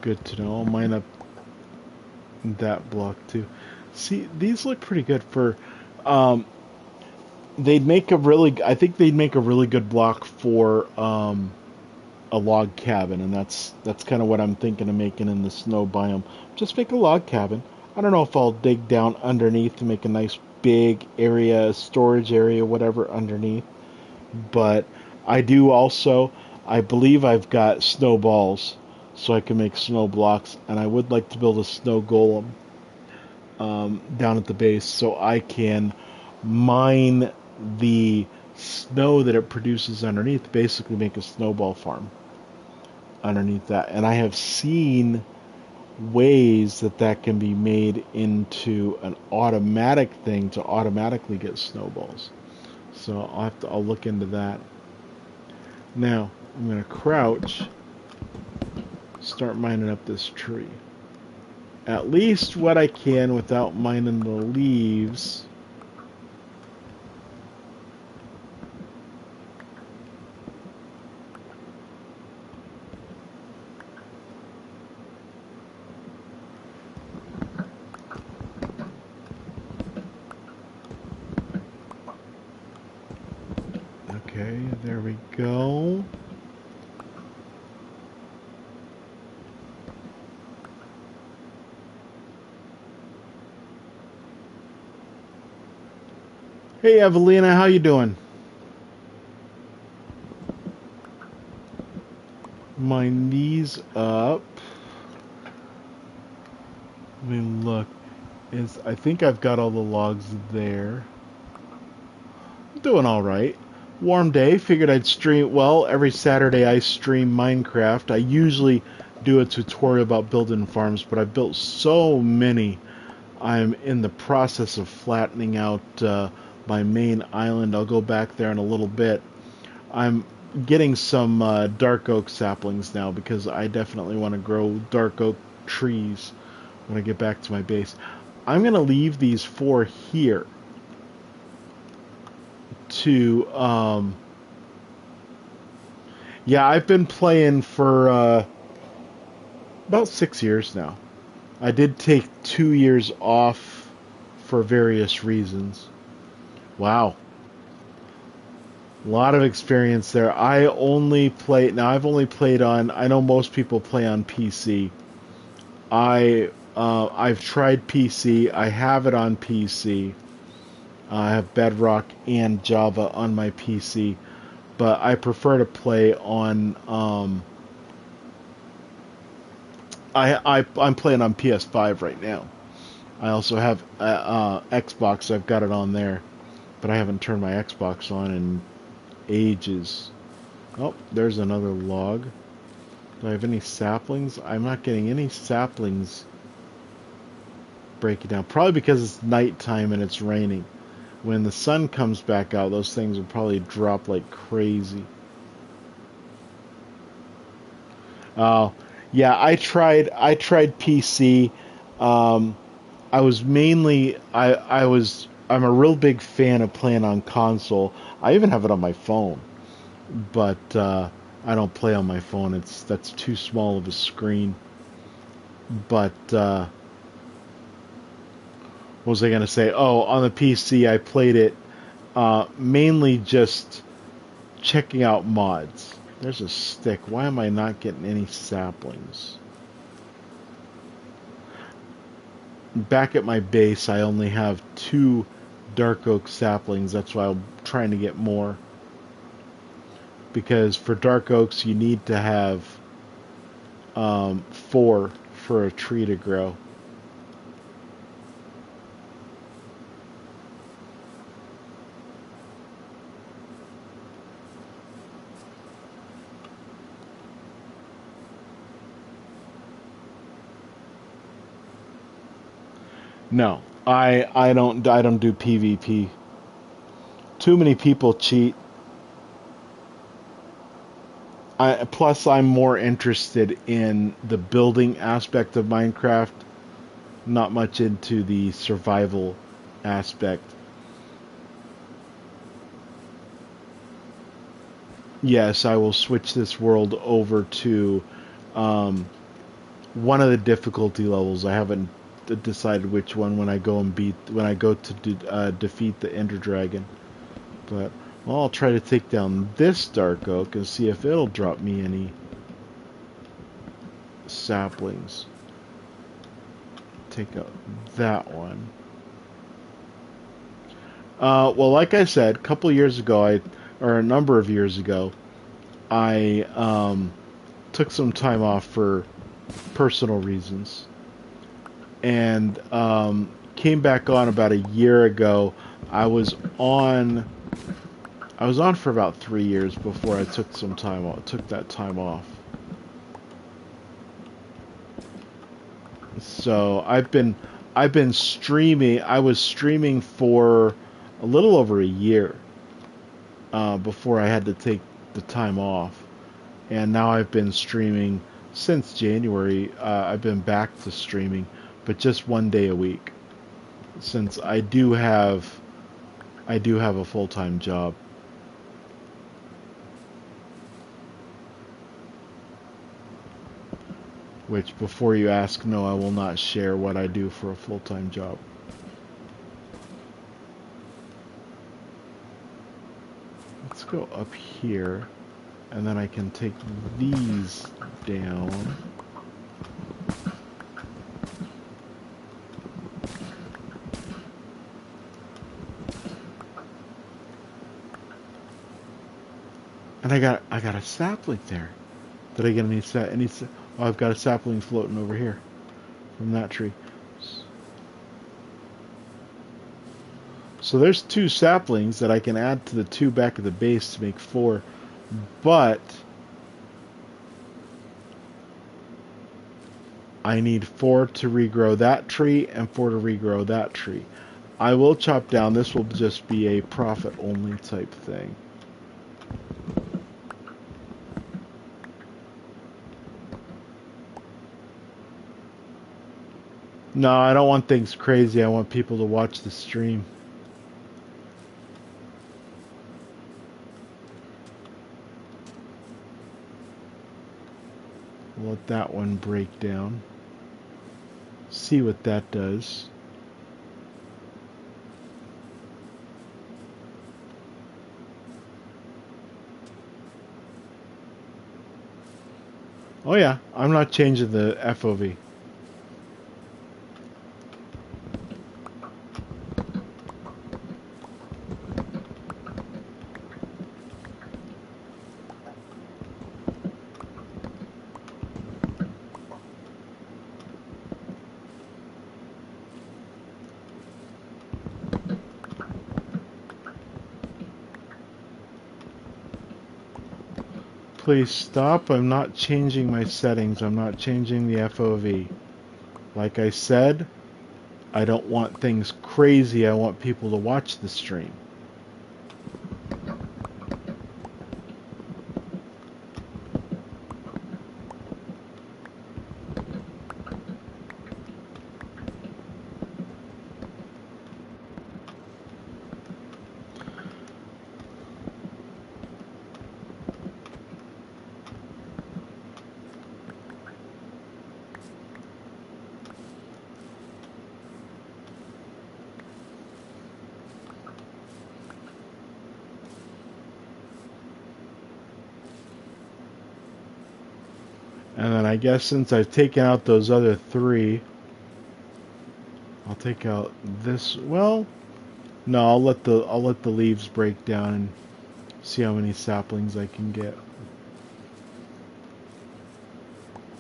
[SPEAKER 1] Good to know. I'll mine up that block too. See, these look pretty good for. They'd make a really. I think they'd make a really good block for a log cabin, and that's kind of what I'm thinking of making in the snow biome. Just make a log cabin. I don't know if I'll dig down underneath to make a nice big area, storage area, whatever underneath. But I do also. I believe I've got snowballs, so I can make snow blocks, and I would like to build a snow golem down at the base so I can mine the snow that it produces underneath, basically make a snowball farm underneath that. And I have seen ways that can be made into an automatic thing to automatically get snowballs. So I'll look into that. Now I'm going to crouch, start mining up this tree. At least what I can without mining the leaves. Okay, there we go. Hey Evelina, how you doing? My knees up. Let me look. is I think I've got all the logs there. I'm doing all right. Warm day. Figured I'd stream. Well, every Saturday I stream Minecraft. I usually do a tutorial about building farms, but I've built so many. I'm in the process of flattening out my main island. I'll go back there in a little bit. I'm getting some dark oak saplings now because I definitely want to grow dark oak trees when I get back to my base. I'm going to leave these 4 here to yeah, I've been playing for about 6 years now. I did take 2 years off for various reasons. Wow. A lot of experience there. I only play now. I've only played on. I know most people play on PC. I've tried PC. I have it on PC. I have Bedrock and Java on my PC, but I prefer to play on. I'm playing on PS5 right now. I also have Xbox. So I've got it on there, but I haven't turned my Xbox on in ages. Oh, there's another log. Do I have any saplings? I'm not getting any saplings breaking down. Probably because it's nighttime and it's raining. When the sun comes back out, those things will probably drop like crazy. Oh, yeah, I tried PC. Um, I was mainly I'm a real big fan of playing on console. I even have it on my phone, but I don't play on my phone. That's too small of a screen. But what was I gonna say? Oh, on the PC, I played it mainly just checking out mods. There's a stick. Why am I not getting any saplings? Back at my base, I only have 2 dark oak saplings. That's why I'm trying to get more. Because for dark oaks, you need to have 4 for a tree to grow. No, I don't do PvP. Too many people cheat. Plus, I'm more interested in the building aspect of Minecraft, not much into the survival aspect. Yes, I will switch this world over to um, one of the difficulty levels. I haven't decided which one when I go to defeat the Ender Dragon. But well, I'll try to take down this dark oak and see if it'll drop me any saplings. Take out that one. Well, like I said, a couple years ago, or a number of years ago, I took some time off for personal reasons, and came back on about a year ago. I was on I was on for about 3 years before I took some time off. Took that time off. So I've been streaming. I was streaming for a little over a year before I had to take the time off, and now I've been streaming since January. I've been back to streaming, but just 1 day a week, since I do have a full-time job. Which, before you ask, no, I will not share what I do for a full-time job. Let's go up here, and then I can take these down. And I got a sapling there. Did I get oh, I've got a sapling floating over here from that tree. So there's 2 saplings that I can add to the 2 back of the base to make 4. But I need 4 to regrow that tree and 4 to regrow that tree. I will chop down. This will just be a profit only type thing. No, I don't want things crazy. I want people to watch the stream. Let that one break down. See what that does. Oh yeah, I'm not changing the FOV. Please stop. I'm not changing my settings. I'm not changing the FOV. Like I said, I don't want things crazy. I want people to watch the stream. And then I guess since I've taken out those other 3, I'll take out this. Well, no, I'll let the leaves break down and see how many saplings I can get.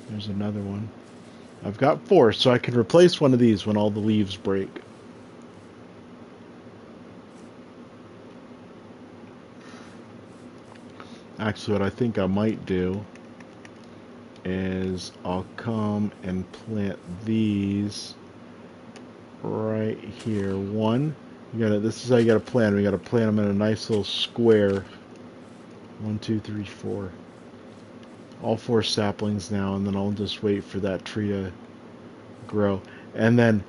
[SPEAKER 1] There's another one. I've got 4, so I can replace one of these when all the leaves break. Actually, what I think I might do is I'll come and plant these right here. One, this is how you gotta plant them. You gotta plant them in a nice little square. 1, 2, 3, 4. All 4 saplings now, and then I'll just wait for that tree to grow. And then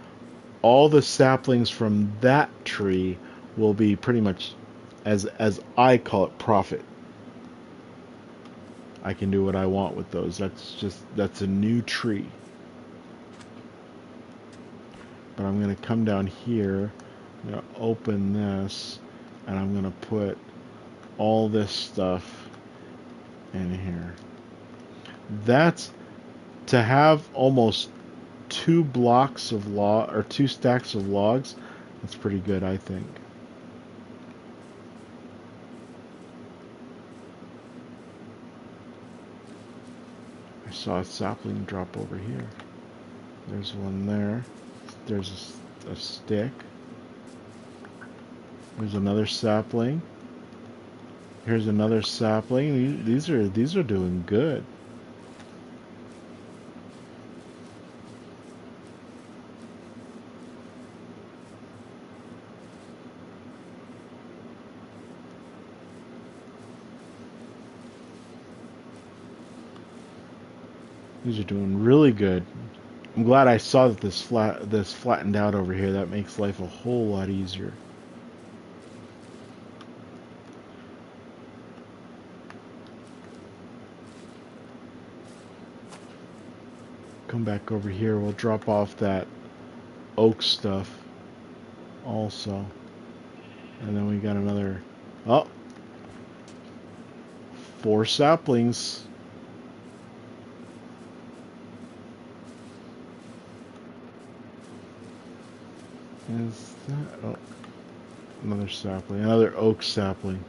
[SPEAKER 1] all the saplings from that tree will be pretty much, as I call it, profit. I can do what I want with those. That's a new tree. But I'm going to come down here, I'm going to open this, and I'm going to put all this stuff in here. That's to have almost 2 blocks of log, or 2 stacks of logs. That's pretty good, I think. I saw a sapling drop over here. There's one there. There's a stick. There's another sapling. Here's another sapling. These are doing good. These are doing really good. I'm glad I saw that this flattened out over here. That makes life a whole lot easier. Come back over here. We'll drop off that oak stuff also. And then we got another, oh, 4 saplings. Is that, oh, another sapling, another oak sapling.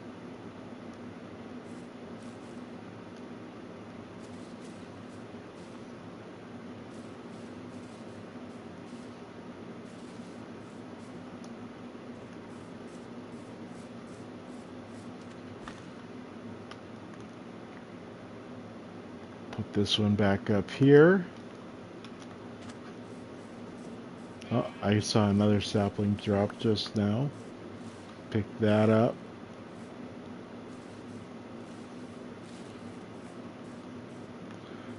[SPEAKER 1] Put this one back up here. Oh, I saw another sapling drop just now. Pick that up.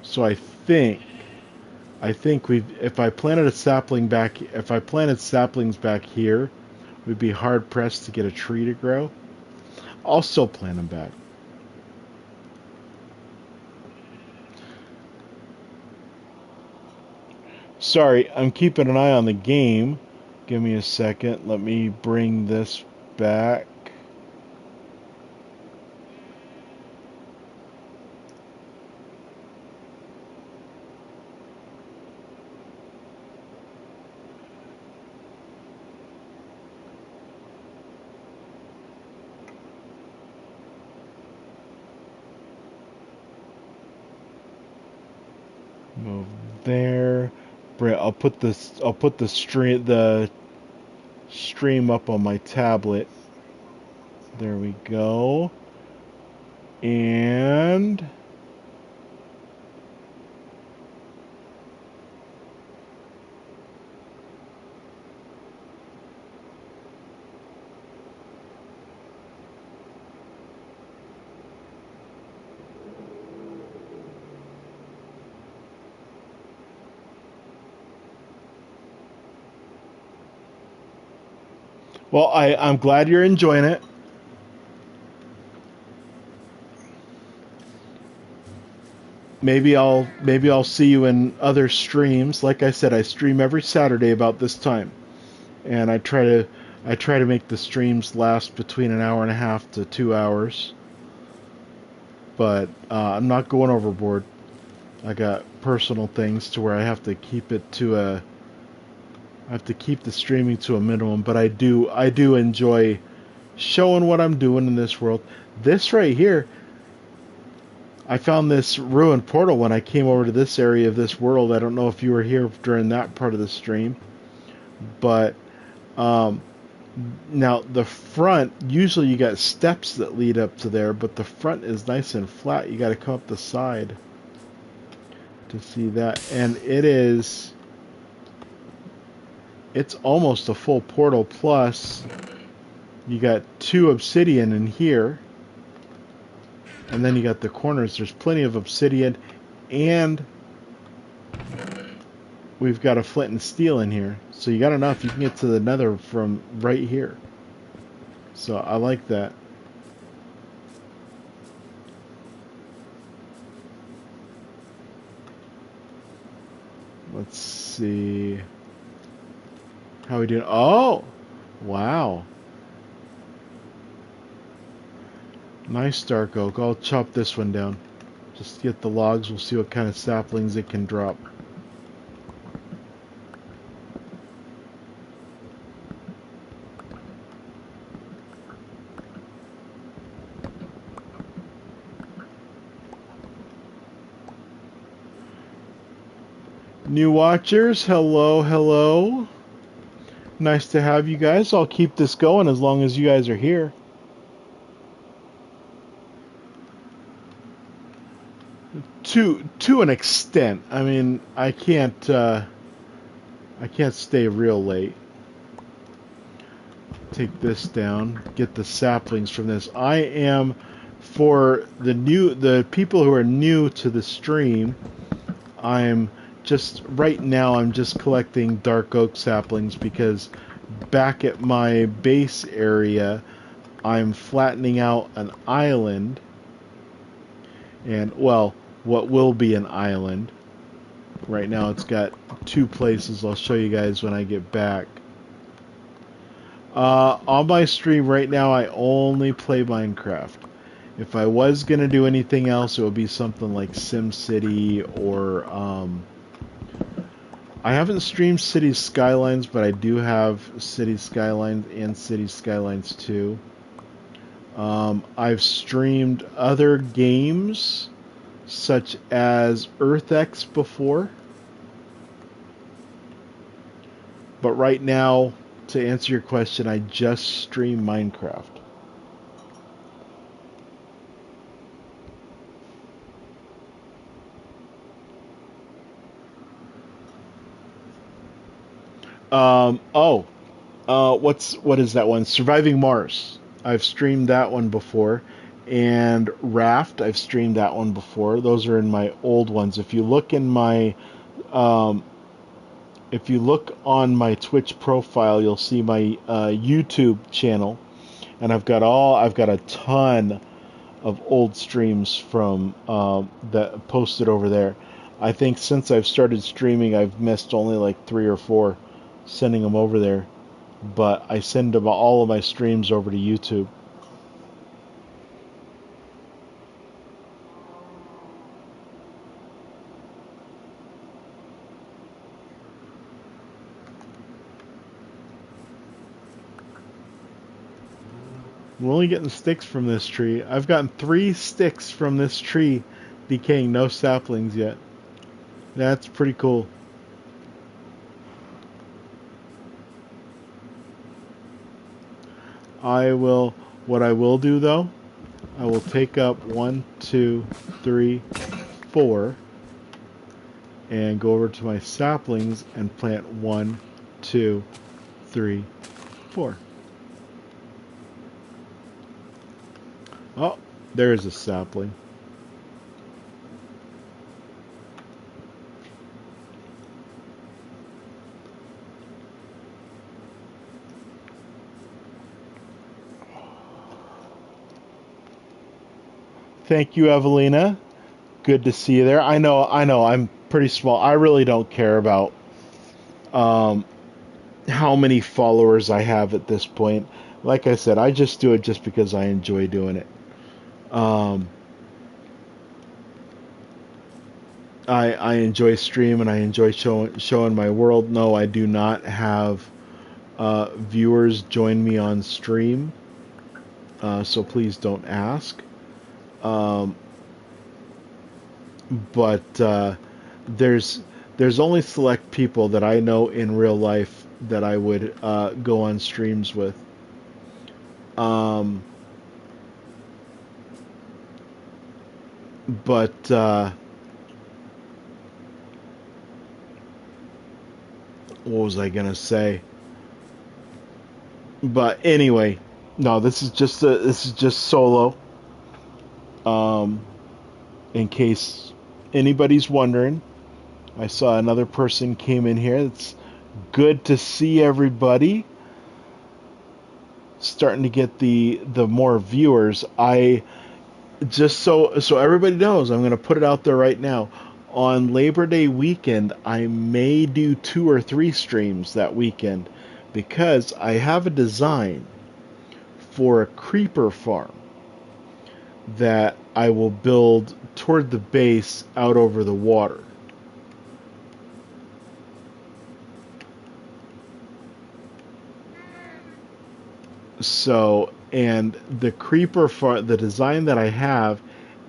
[SPEAKER 1] So I think if I planted saplings back here, we'd be hard pressed to get a tree to grow. I'll still plant them back. Sorry, I'm keeping an eye on the game. Give me a second. Let me bring this back. Move there. I'll put the stream up on my tablet. There we go. And well, I'm glad you're enjoying it. Maybe I'll see you in other streams. Like I said, I stream every Saturday about this time, and I try to make the streams last between an hour and a half to 2 hours. But I'm not going overboard. I got personal things to where I have to keep the streaming to a minimum. But I do enjoy showing what I'm doing in this world. This right here, I found this ruined portal when I came over to this area of this world. I don't know if you were here during that part of the stream, but um, now the front, usually you got steps that lead up to there, but the front is nice and flat. You got to come up the side to see that, and it's almost a full portal. Plus, you got 2 obsidian in here. And then you got the corners. There's plenty of obsidian, and we've got a flint and steel in here. So you got enough. You can get to the nether from right here. So I like that. Let's see. How we doing? Oh! Wow. Nice dark oak. I'll chop this one down. Just get the logs. We'll see what kind of saplings it can drop. New watchers, hello, hello. Nice to have you guys. I'll keep this going as long as you guys are here. To an extent. I mean, I can't stay real late. Take this down. Get the saplings from this. I am, for the people who are new to the stream, I'm just collecting dark oak saplings because back at my base area I'm flattening out an island, and well, what will be an island. Right now it's got 2 places. I'll show you guys when I get back. On my stream right now I only play Minecraft. If I was gonna do anything else, it would be something like SimCity or I haven't streamed City Skylines, but I do have City Skylines and City Skylines 2. I've streamed other games such as EarthX before. But right now, to answer your question, I just stream Minecraft. Oh, what is that one? Surviving Mars. I've streamed that one before, and Raft. I've streamed that one before. Those are in my old ones. Um, if you look on my Twitch profile, you'll see my YouTube channel, and I've got a ton of old streams from that posted over there. I think since I've started streaming, I've missed only like three or four, sending them over there. But I send them all of my streams over to YouTube. We're only getting sticks from this tree. I've gotten 3 sticks from this tree decaying, no saplings yet. That's pretty cool. What I will do though, I will take up 1, 2, 3, 4 and go over to my saplings and plant 1, 2, 3, 4. Oh, there's a sapling. Thank you, Evelina. Good to see you there. I'm pretty small. I really don't care about um, how many followers I have at this point. Like I said, I just do it just because I enjoy doing it. Um, I enjoy stream and I enjoy showing my world. No, I do not have viewers join me on stream, so please don't ask. Um, but there's there's only select people that I know in real life that I would go on streams with. Um, but what was I gonna say? But anyway, no, this is just solo. Um, in case anybody's wondering, I saw another person came in here. It's good to see everybody. Starting to get the more viewers. I just so everybody knows, I'm going to put it out there right now. On Labor Day weekend, I may do 2 or 3 streams that weekend because I have a design for a creeper farm that I will build toward the base out over the water. So, and the creeper farm, the design that I have,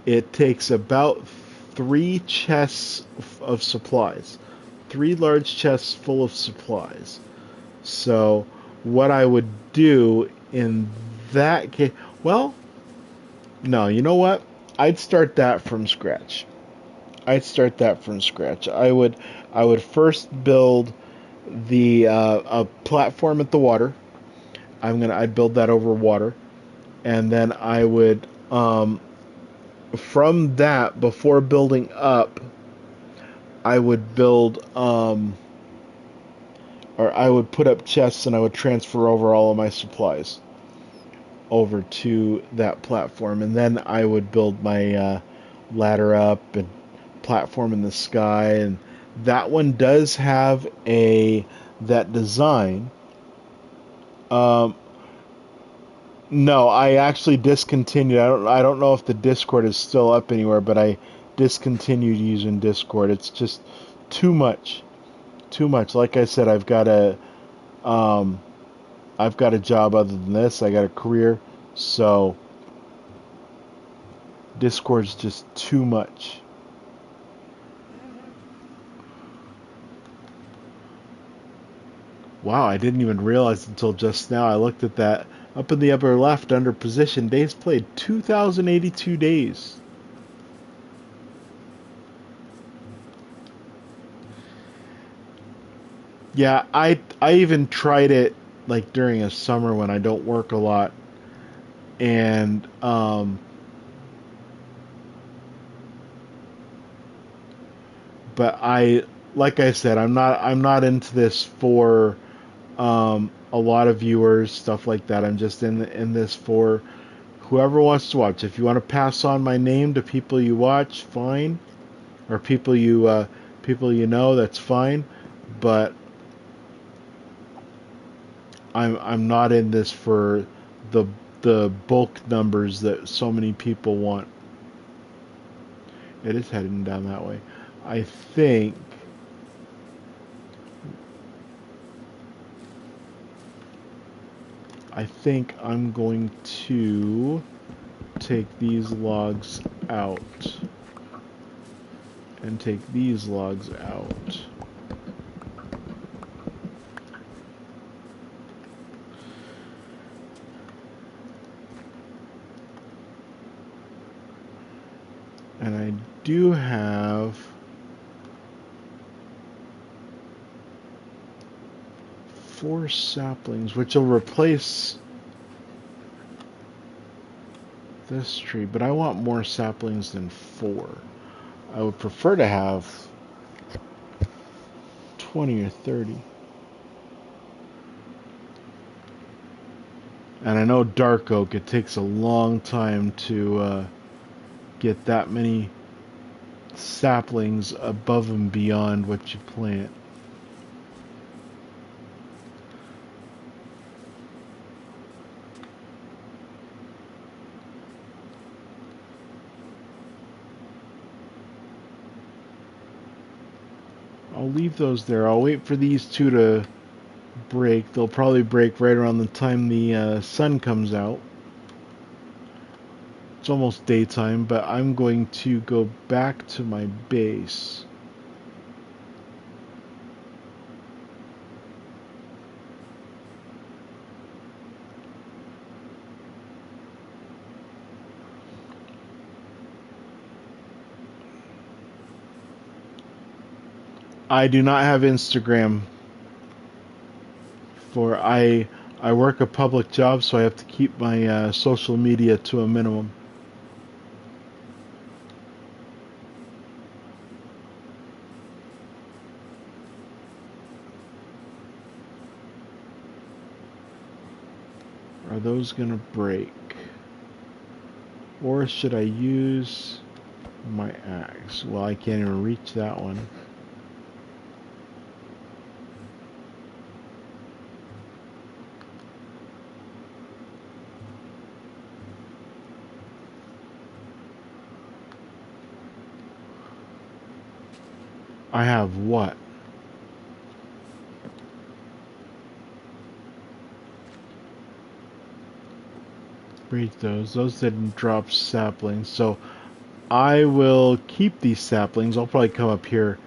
[SPEAKER 1] it takes about 3 chests of supplies, 3 large chests full of supplies. So, what I would do in that case, well, no, you know what? I'd start that from scratch. I'd start that from scratch. I would first build the a platform at the water. I'd build that over water, and then I would from that, before building up, I would build or I would put up chests and I would transfer over all of my supplies over to that platform, and then I would build my ladder up and platform in the sky. And that one does have a that design. Um, no, I actually discontinued. I don't know if the Discord is still up anywhere, but I discontinued using Discord. It's just too much. Too much. Like I said, um I've got a job other than this. I got a career. So Discord's just too much. Wow, I didn't even realize until just now. I looked at that up in the upper left under position. Days played 2,082 days. Yeah, I even tried it like during a summer when I don't work a lot, and but like I said, I'm not into this for a lot of viewers, stuff like that. I'm just in this for whoever wants to watch. If you want to pass on my name to people you watch, fine, or people you know, that's fine. But I'm not in this for the the bulk numbers that so many people want. It is heading down that way. I think I think I'm going to take these logs out and take these logs out. And I do have 4 saplings, which will replace this tree, but I want more saplings than 4. I would prefer to have 20 or 30. And I know dark oak, it takes a long time to get that many saplings above and beyond what you plant. I'll leave those there. I'll wait for these two to break. They'll probably break right around the time the sun comes out. It's almost daytime, but I'm going to go back to my base. I do not have Instagram for I work a public job, so I have to keep my social media to a minimum. Are those gonna break? Or should I use my axe? Well, I can't even reach that one. I have what? Break those. Those didn't drop saplings, so I will keep these saplings. I'll probably come up here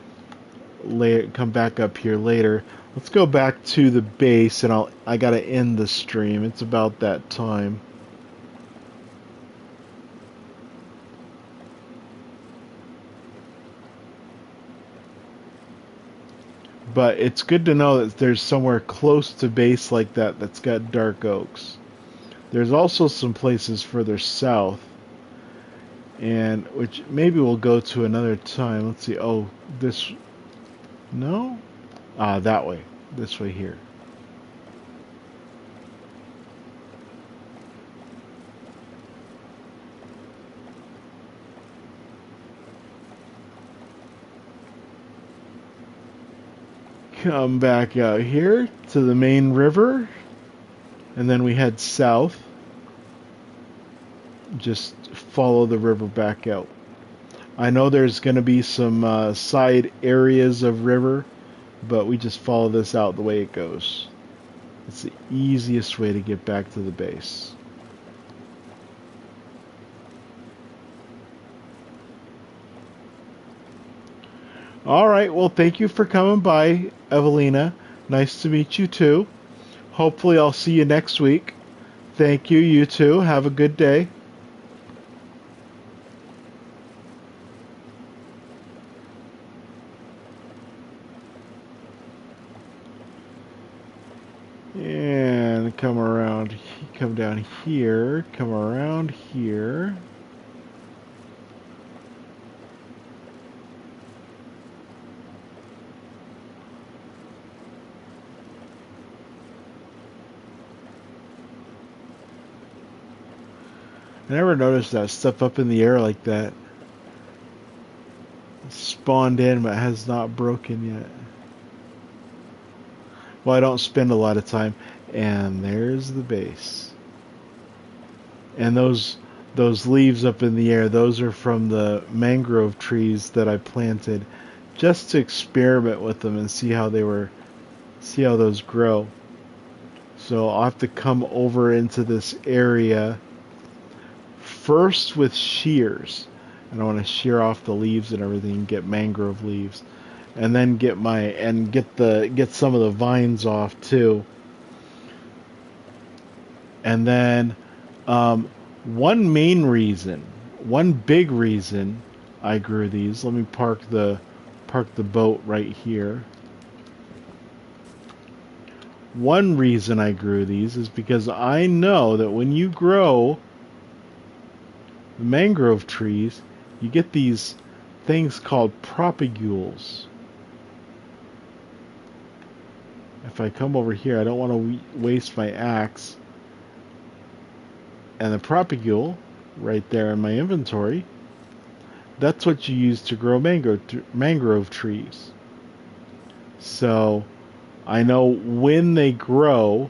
[SPEAKER 1] later, come back up here later. Let's go back to the base, and I gotta end the stream. It's about that time. But it's good to know that there's somewhere close to base like that that's got dark oaks. There's also some places further south, and which maybe we'll go to another time. Let's see. Oh, this no? Ah, that way. This way here. Come back out here to the main river, and then we head south. Just follow the river back out. I know there's going to be some side areas of river, but we just follow this out the way it goes. It's the easiest way to get back to the base. All right, well, thank you for coming by, Evelina. Nice to meet you too. Hopefully, I'll see you next week. Thank you, you too. Have a good day. come down here, come around here. I never noticed that stuff up in the air like that. Spawned in but has not broken yet. Well, I don't spend a lot of time. And there's the base. And those leaves up in the air, those are from the mangrove trees that I planted just to experiment with them and see how those grow. So I'll have to come over into this area first with shears. And I want to shear off the leaves and everything and get mangrove leaves. And then get some of the vines off too. And then one big reason I grew these. Let me park the boat right here. One reason I grew these is because I know that when you grow mangrove trees, you get these things called propagules. If I come over here, I don't want to waste my axe. And the propagule, right there in my inventory, that's what you use to grow mangrove trees. So I know when they grow,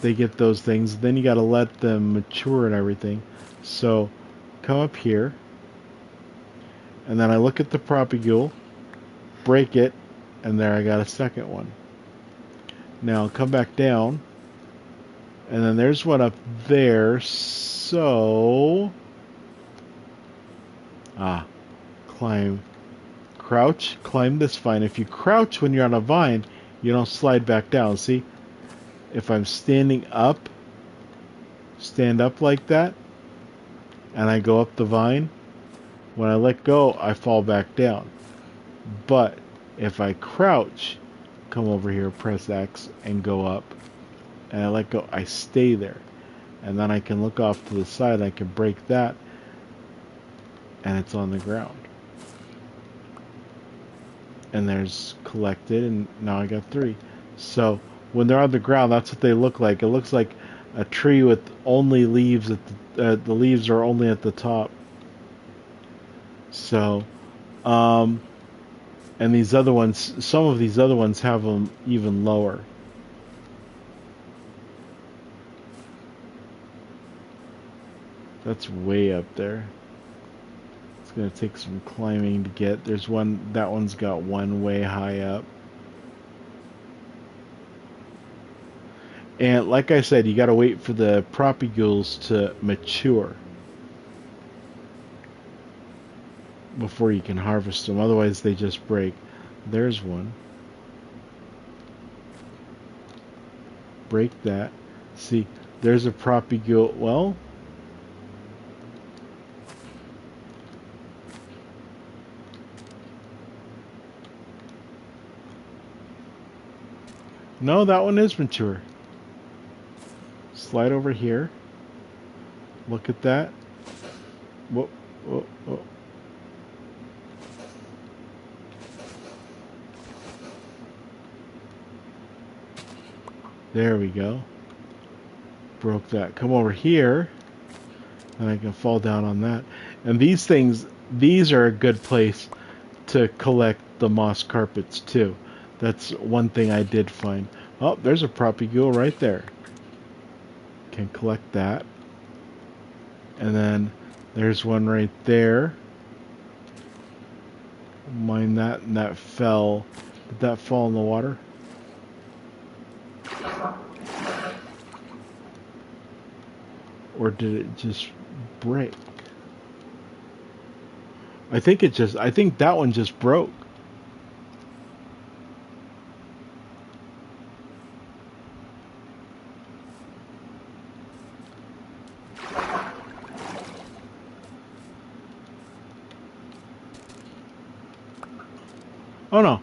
[SPEAKER 1] they get those things. Then you got to let them mature and everything. So come up here, and then I look at the propagule, break it, and there I got a second one. Now come back down, and then there's one up there. So crouch, climb this vine. If you crouch when you're on a vine, you don't slide back down. See, if I'm standing up, stand up like that, and I go up the vine, when I let go, I fall back down. But if I crouch, come over here, press X, and go up, and I let go, I stay there. And then I can look off to the side, I can break that, and it's on the ground. And there's collected, and now I got 3. So when they're on the ground, that's what they look like. It looks like a tree with only leaves the leaves are only at the top. So, and these other ones, some of these other ones have them even lower. That's way up there. It's gonna take some climbing to get. There's one, that one's got one way high up. And like I said, you gotta wait for the propagules to mature before you can harvest them. Otherwise they just break. There's one. Break that. See, there's a propagule. Well, no, that one is mature. Slide over here. Look at that. Whoa, whoa, whoa. There we go. Broke that. Come over here, and I can fall down on that. And these things, these are a good place to collect the moss carpets too. That's one thing I did find. Oh, there's a propagule right there. Can collect that. And then there's one right there. Mine that, and that fell. Did that fall in the water? Or did it just break? I think that one just broke. Oh no,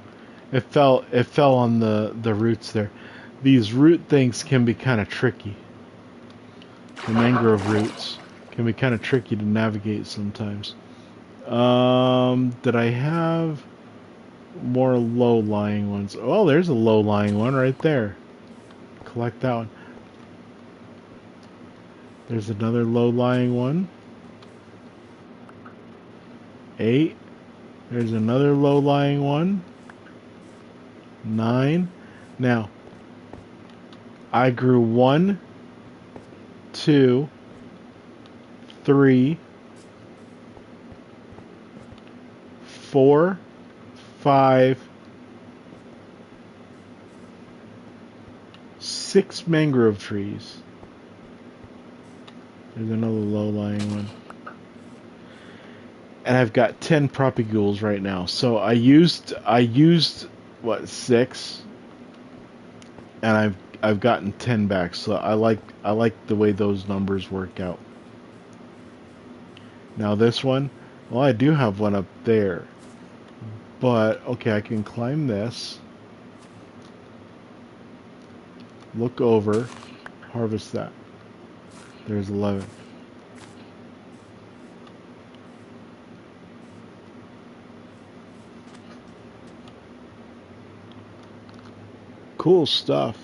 [SPEAKER 1] it fell on the roots there. These root things can be kind of tricky. The mangrove roots can be kind of tricky to navigate sometimes. Did I have more low-lying ones? Oh, there's a low-lying one right there. Collect that one. There's another low-lying one. 8. There's another low-lying one. 9. Now, I grew 1, 2, 3, 4, 5, 6 mangrove trees. There's another low-lying one. And I've got 10 propagules right now. So I used what, 6, and I've gotten 10 back. So I like the way those numbers work out. Now this one, well, I do have one up there. But okay, I can climb this. Look over, harvest that. There's 11. Cool stuff.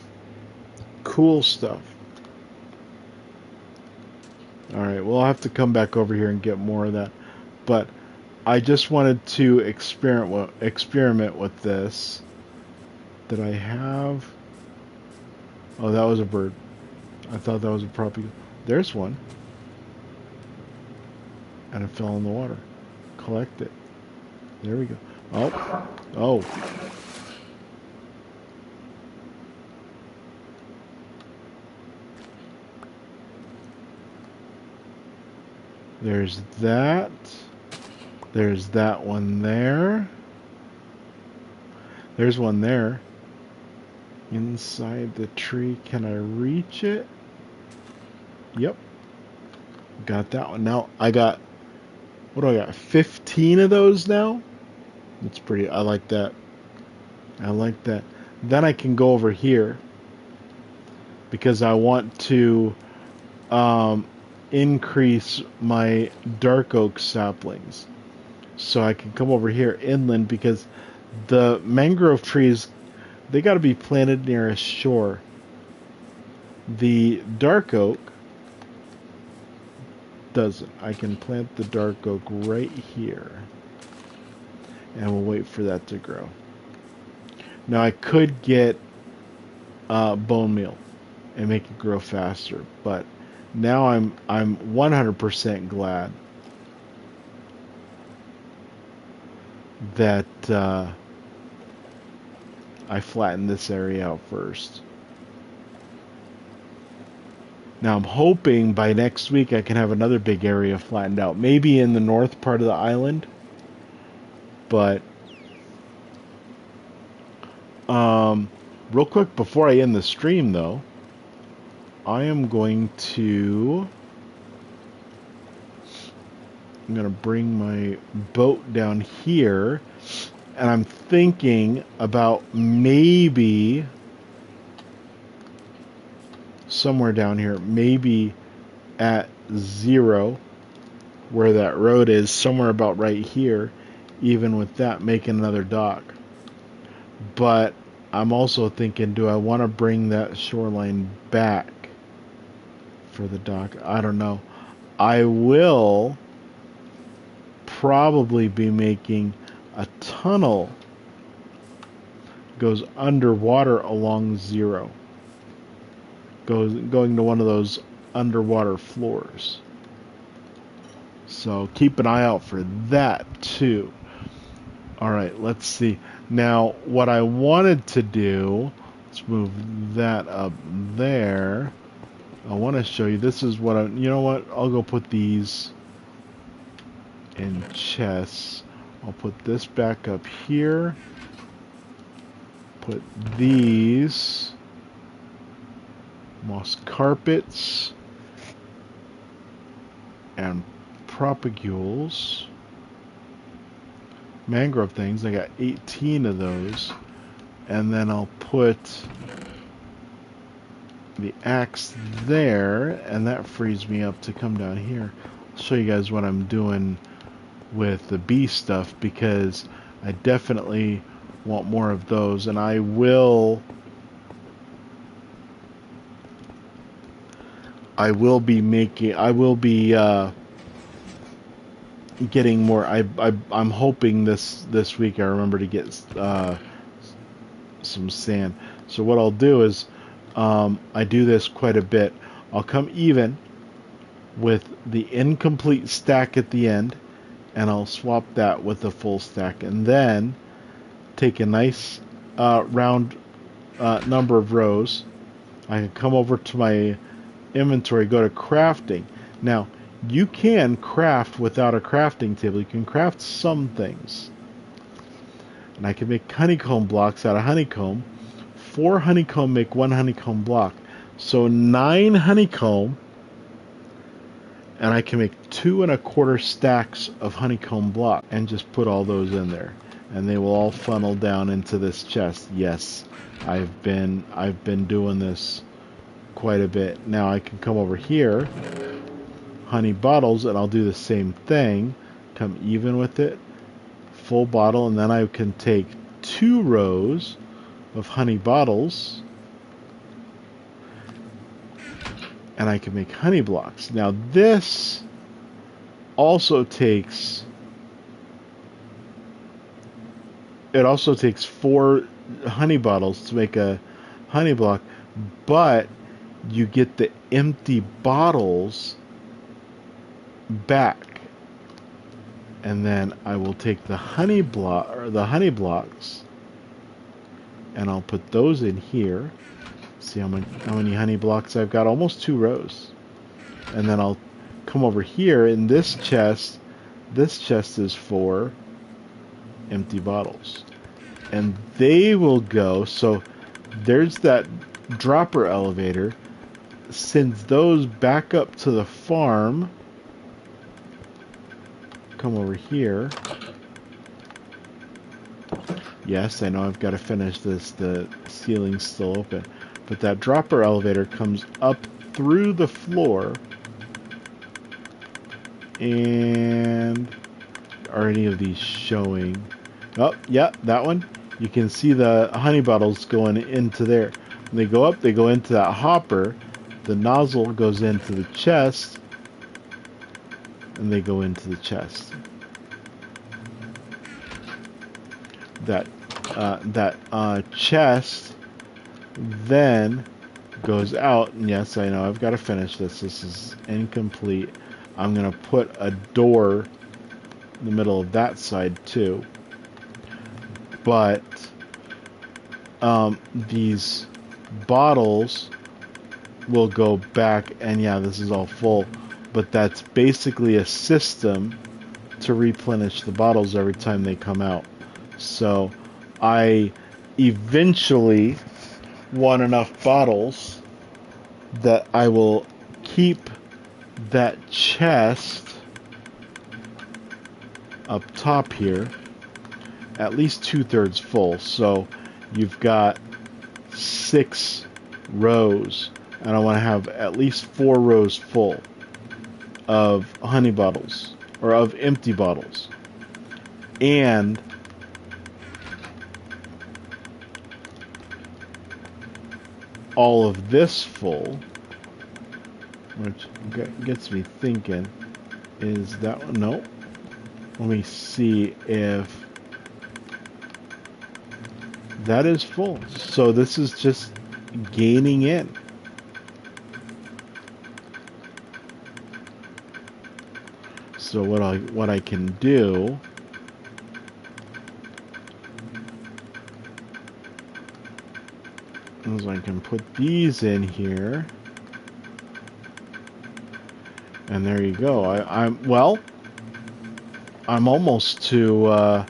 [SPEAKER 1] Cool stuff. Alright, we'll have to come back over here and get more of that. But I just wanted to experiment with this. Did I have... Oh, that was a bird. I thought that was a propague. There's one. And it fell in the water. Collect it. There we go. Oh. Oh. There's that. There's that one there. There's one there. Inside the tree. Can I reach it? Yep. Got that one. Now I got, what do I got? 15 of those now? That's pretty, I like that. I like that. Then I can go over here because I want to increase my dark oak saplings. So I can come over here inland because the mangrove trees, they got to be planted near a shore. The dark oak doesn't. I can plant the dark oak right here. And we'll wait for that to grow. Now I could get bone meal and make it grow faster, but now I'm 100% glad that I flattened this area out first. Now I'm hoping by next week I can have another big area flattened out, maybe in the north part of the island. But real quick before I end the stream though, I am going to bring my boat down here, and I'm thinking about maybe somewhere down here, maybe at 0 where that road is, somewhere about right here, even with that, making another dock. But I'm also thinking, do I want to bring that shoreline back for the dock? I don't know. I will probably be making a tunnel goes underwater along 0, going to one of those underwater floors. So keep an eye out for that too. All right, let's see. Now what I wanted to do, let's move that up there. I want to show you, this is what you know what, I'll go put these in chests. I'll put this back up here. Put these moss carpets and propagules. Mangrove things, I got 18 of those. And then I'll put the axe there, and that frees me up to come down here. I'll show you guys what I'm doing with the bee stuff, because I definitely want more of those, and I will be getting more. I'm hoping this week I remember to get some sand. So what I'll do is, I do this quite a bit. I'll come even with the incomplete stack at the end, and I'll swap that with the full stack, and then take a nice round number of rows. I can come over to my inventory, go to crafting. Now, you can craft without a crafting table. You can craft some things. And I can make honeycomb blocks out of honeycomb. 4 honeycomb make 1 honeycomb block. So 9 honeycomb, and I can make 2 1/4 stacks of honeycomb block, and just put all those in there, and they will all funnel down into this chest. Yes, I've been doing this quite a bit. Now I can come over here, honey bottles, and I'll do the same thing. Come even with it, full bottle, and then I can take 2 rows of honey bottles, and I can make honey blocks. Now this also takes 4 honey bottles to make a honey block, but you get the empty bottles back. And then I will take the honey blocks, and I'll put those in here. See how many honey blocks I've got? Almost 2 rows. And then I'll come over here in this chest. This chest is for empty bottles, and they will go. So there's that dropper elevator. Sends those back up to the farm. Come over here. Yes, I know I've got to finish this. The ceiling's still open. But that dropper elevator comes up through the floor. And are any of these showing? Oh, yeah, that one. You can see the honey bottles going into there. When they go up, they go into that hopper. The nozzle goes into the chest, and they go into the chest. That chest then goes out, and yes, I know I've got to finish this. This is incomplete. I'm going to put a door in the middle of that side too. But these bottles will go back, and yeah, this is all full, but that's basically a system to replenish the bottles every time they come out. So I eventually want enough bottles that I will keep that chest up top here at least 2/3 full. So you've got 6 rows, and I want to have at least 4 rows full of honey bottles, or of empty bottles, and all of this full, which gets me thinking, is that one? No. Let me see if that is full. So this is just gaining in. So what I can do is I can put these in here, and there you go. I'm almost to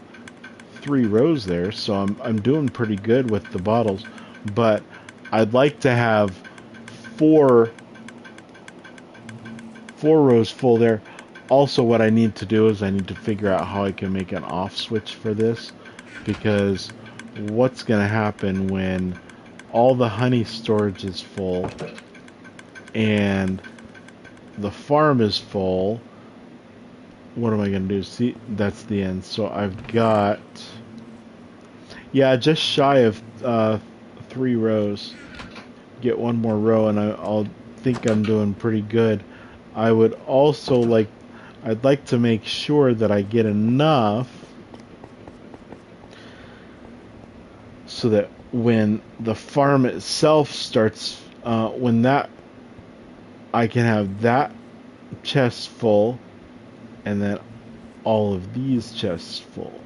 [SPEAKER 1] 3 rows there, so I'm doing pretty good with the bottles. But I'd like to have 4 rows full there. Also, what I need to do is I need to figure out how I can make an off switch for this, because what's going to happen when all the honey storage is full, and the farm is full, what am I going to do? See, that's the end. So I've got, yeah, just shy of 3 rows. Get one more row, and I'll think I'm doing pretty good. I would also like, I'd like to make sure that I get enough so that when the farm itself starts, when that, I can have that chest full, and then all of these chests full,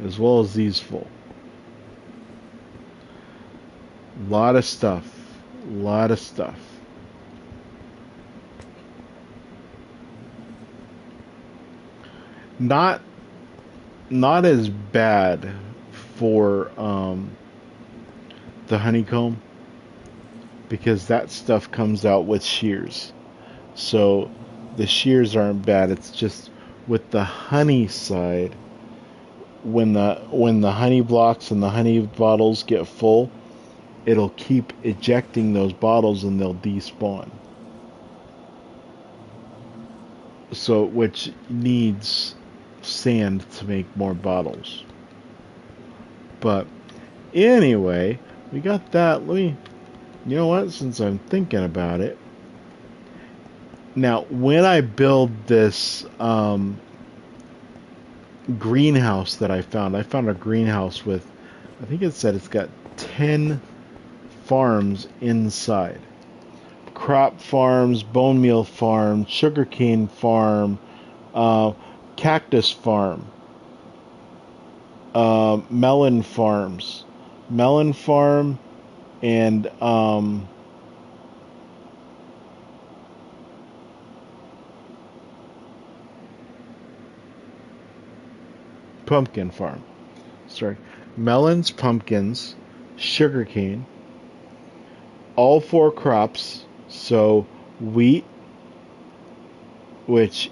[SPEAKER 1] as well as these full. Lot of stuff. Lot of stuff. Not not as bad for the honeycomb, because that stuff comes out with shears. So the shears aren't bad. It's just with the honey side, when the honey blocks and the honey bottles get full, it'll keep ejecting those bottles and they'll despawn. So which needs sand to make more bottles. But anyway, we got that. Let me, you know what, since I'm thinking about it. Now, when I build this greenhouse that I found a greenhouse with, I think it said it's got 10 farms inside. Crop farms, bone meal farm, sugarcane farm, cactus farm, melon farms, melon farm, and pumpkin farm. Sorry, melons, pumpkins, sugarcane, all 4 crops. So wheat, which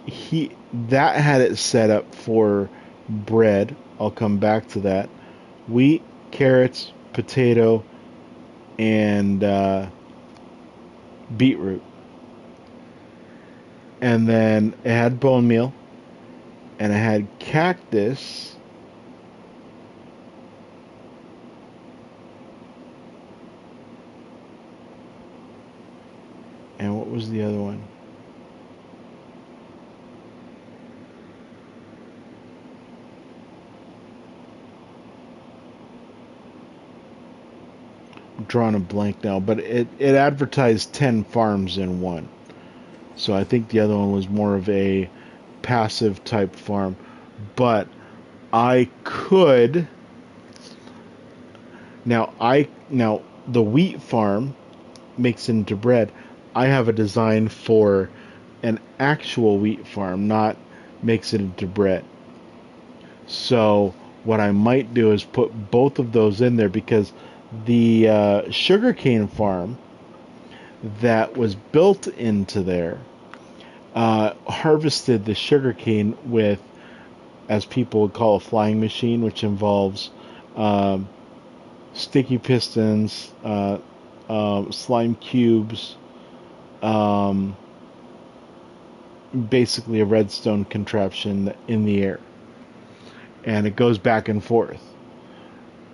[SPEAKER 1] that had it set up for bread. I'll come back to that. Wheat, carrots, potato, and beetroot. And then it had bone meal, and it had cactus, and what was the other one? I'm drawing a blank now, but it advertised 10 farms in one. So I think the other one was more of a passive type farm. But I could now the wheat farm makes into bread. I have a design for an actual wheat farm, not makes it into bread. So what I might do is put both of those in there, because the sugarcane farm that was built into there harvested the sugarcane with, as people would call, a flying machine, which involves sticky pistons, slime cubes, basically a redstone contraption in the air, and it goes back and forth.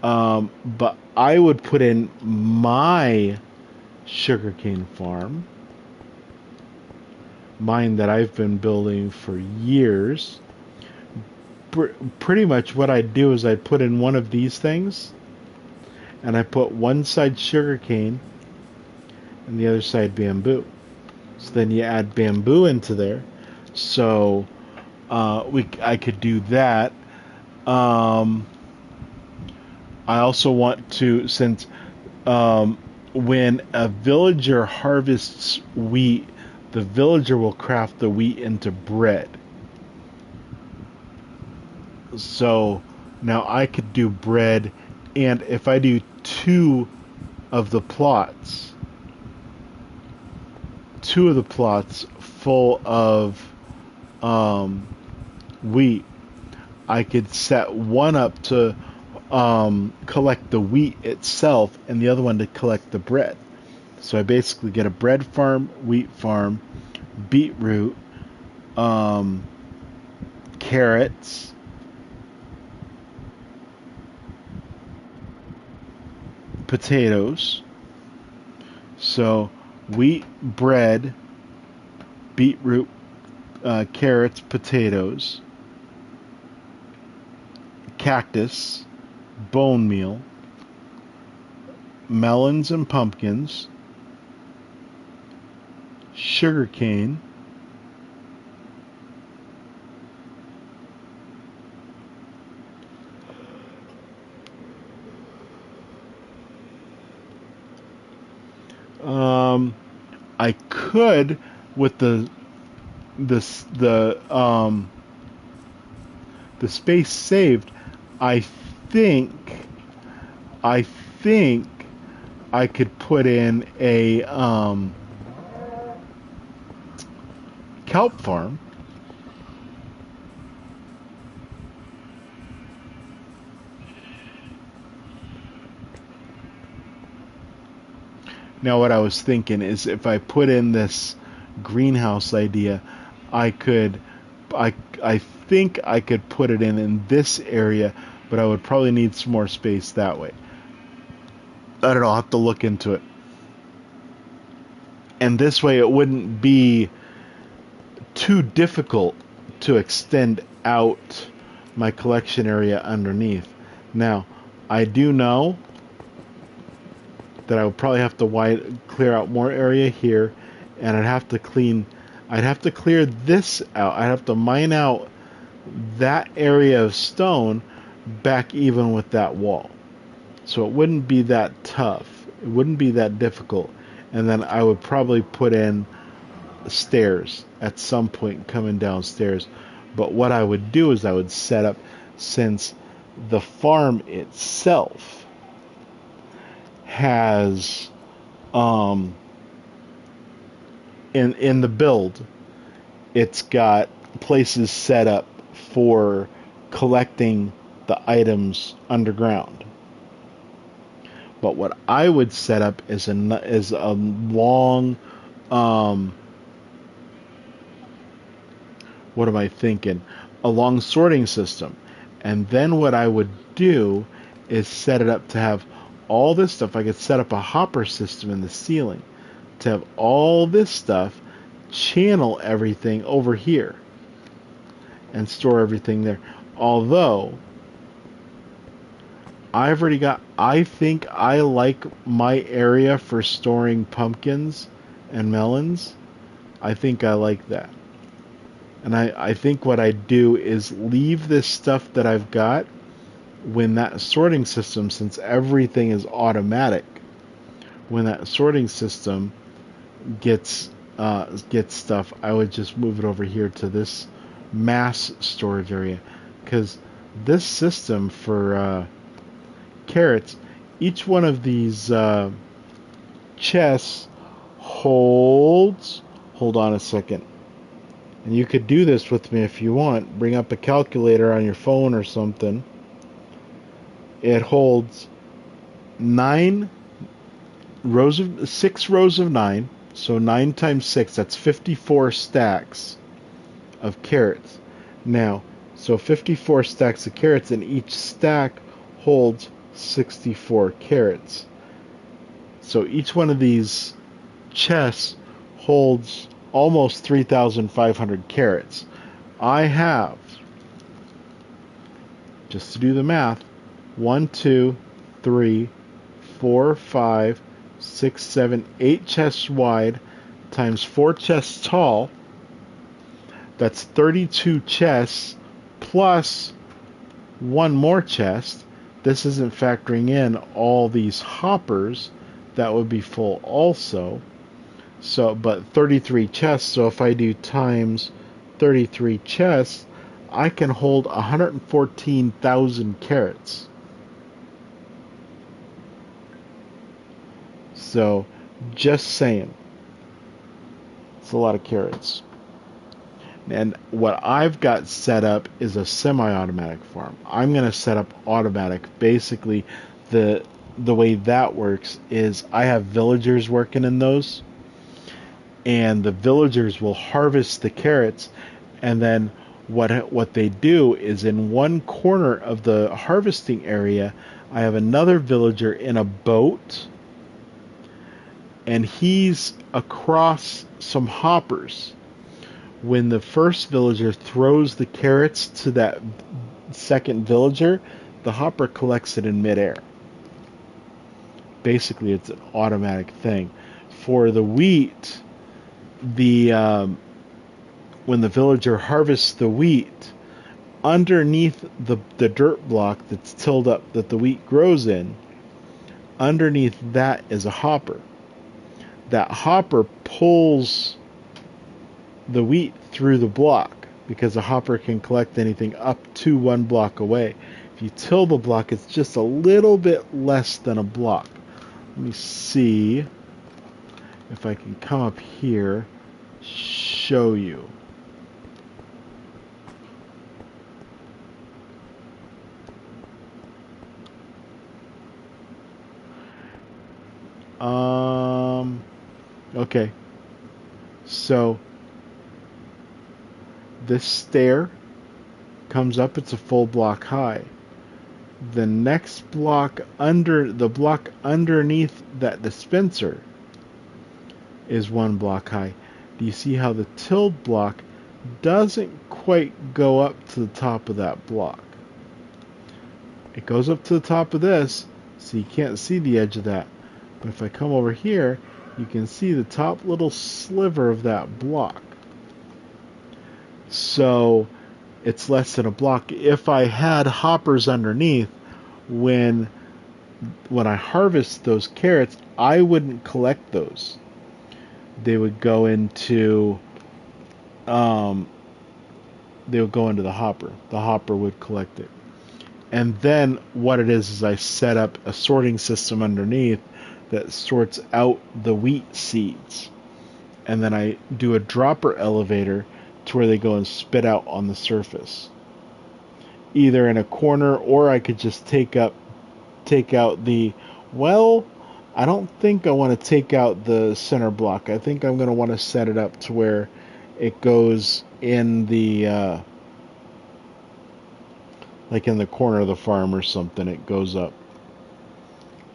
[SPEAKER 1] But I would put in my sugarcane farm, mine that I've been building for years. Pretty much what I'd do is I'd put in one of these things, and I put one side sugarcane and the other side bamboo. So then you add bamboo into there. So I could do that. I also want to, since when a villager harvests wheat, the villager will craft the wheat into bread. So now I could do bread, and if I do 2 of the plots, full of wheat, I could set one up to collect the wheat itself, and the other one to collect the bread. So I basically get a bread farm, wheat farm, beetroot, um, carrots, potatoes. So wheat, bread, beetroot, carrots, potatoes, cactus, bone meal, melons and pumpkins, sugar cane, um, I could with this the space saved. I think I think I could put in a kelp farm. Now, what I was thinking is if I put in this greenhouse idea, I could, I, I think I could put it in this area, but I would probably need some more space that way. I don't know. I'll have to look into it. And this way, it wouldn't be too difficult to extend out my collection area underneath. Now, I do know that I would probably have to clear out more area here, and I'd have to clear this out. I'd have to mine out that area of stone back even with that wall. So it wouldn't be that tough. It wouldn't be that difficult. And then I would probably put in stairs at some point coming downstairs. But what I would do is I would set up, since the farm itself has in the build, it's got places set up for collecting the items underground. But what I would set up is a long what am I thinking? A long sorting system. And then what I would do is set it up to have all this stuff. I could set up a hopper system in the ceiling to have all this stuff, channel everything over here, and store everything there. Although, I think I like my area for storing pumpkins and melons. I think I like that. And I think what I do is leave this stuff that I've got when that sorting system, since everything is automatic, when that sorting system gets stuff, I would just move it over here to this mass storage area, because this system for carrots, each one of these chests holds. Hold on a second. And you could do this with me if you want. Bring up a calculator on your phone or something. It holds 6 rows of 9. So 9 times 6, that's 54 stacks of carrots. Now, so 54 stacks of carrots, and each stack holds 64 carrots. So each one of these chests holds almost 3,500 carrots. I have, just to do the math, 1, 2, 3, 4, 5, 6, 7, 8 chests wide times 4 chests tall. That's 32 chests plus one more chest. This isn't factoring in all these hoppers that would be full also. So, but 33 chests, so if I do times 33 chests, I can hold 114,000 carrots. So, just saying. It's a lot of carrots. And what I've got set up is a semi-automatic farm. I'm going to set up automatic. Basically, the the way that works is I have villagers working in those, and the villagers will harvest the carrots, and then what they do is in one corner of the harvesting area, I have another villager in a boat, and he's across some hoppers. When the first villager throws the carrots to that second villager, the hopper collects it in midair. Basically, it's an automatic thing. For the wheat, the when the villager harvests the wheat, underneath the dirt block that's tilled up that the wheat grows in, underneath that is a hopper. That hopper pulls the wheat through the block because a hopper can collect anything up to 1 block away. If you till the block, it's just a little bit less than a block. Let me see if I can come up here, show you. Okay. So this stair comes up, it's a full block high. The next block the block underneath that dispenser is 1 block high. Do you see how the tilled block doesn't quite go up to the top of that block? It goes up to the top of this, so you can't see the edge of that. But if I come over here, you can see the top little sliver of that block. So it's less than a block. If I had hoppers underneath, when I harvest those carrots, I wouldn't collect those. They would go into the hopper. The hopper would collect it. And then what it is I set up a sorting system underneath that sorts out the wheat seeds. And then I do a dropper elevator to where they go and spit out on the surface. Either in a corner, or I could just take out the, well, I don't think I want to take out the center block. I think I'm going to want to set it up to where it goes in the like in the corner of the farm or something. It goes up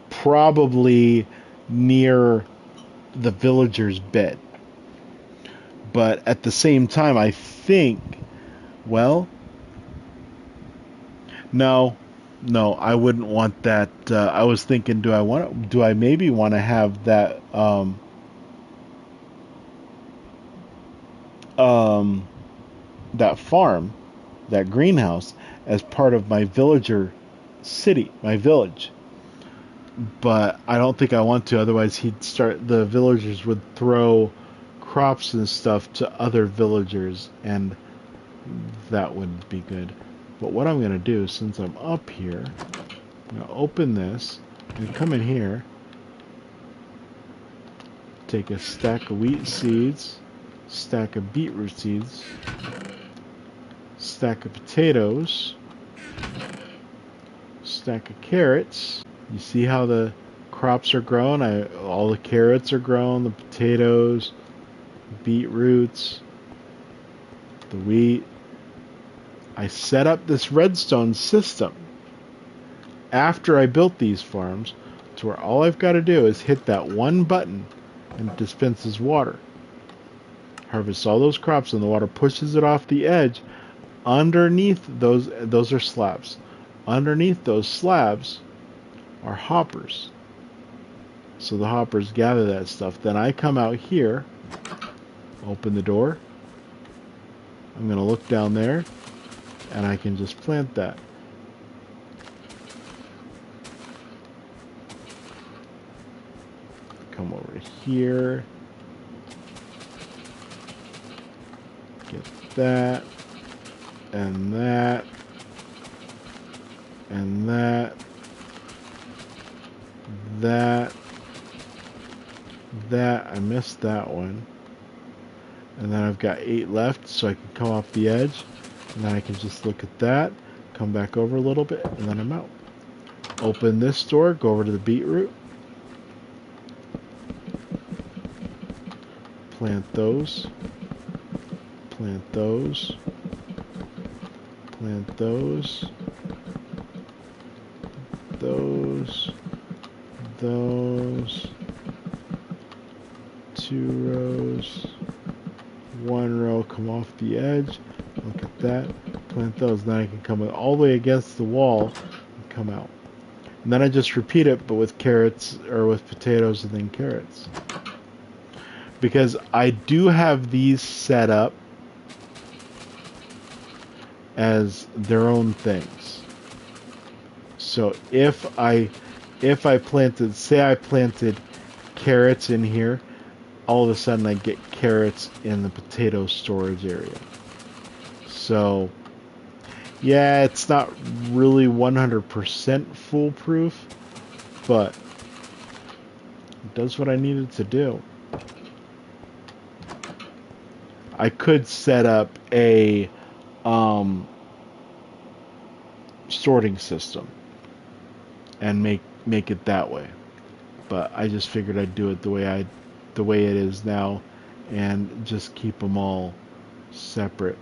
[SPEAKER 1] probably near the villager's bed. But at the same time, I think, well, no, I wouldn't want that. I was thinking, do I maybe want to have that that farm, that greenhouse, as part of my villager city, my village. But I don't think I want to. Otherwise, the villagers would throw crops and stuff to other villagers, and that wouldn't be good. But what I'm going to do, since I'm up here, I'm going to open this and come in here, take a stack of wheat seeds, stack of beetroot seeds, stack of potatoes, stack of carrots. You see how the crops are grown? All the carrots are grown, the potatoes, beetroots, the wheat. I set up this redstone system after I built these farms to where all I've got to do is hit that one button and it dispenses water. Harvests all those crops and the water pushes it off the edge. Underneath those are slabs. Underneath those slabs are hoppers. So the hoppers gather that stuff. Then I come out here, open the door. I'm going to look down there, and I can just plant that. Come over here. Get that, and that, and that, that, I missed that one. And then I've got 8 left, so I can come off the edge. And then I can just look at that, come back over a little bit, and then I'm out. Open this door, go over to the beetroot. Plant those. Plant those. Plant those. Those. Those. 2 rows. 1 row, come off the edge. Look at that. Plant those. Now I can come all the way against the wall and come out. And then I just repeat it, but with carrots or with potatoes and then carrots. Because I do have these set up as their own things. So if I planted, say I planted carrots in here, all of a sudden I get carrots in the potato storage area. So yeah, it's not really 100% foolproof, but it does what I needed to do. I could set up a sorting system and make it that way, but I just figured I'd do it the way it is now, and just keep them all separate.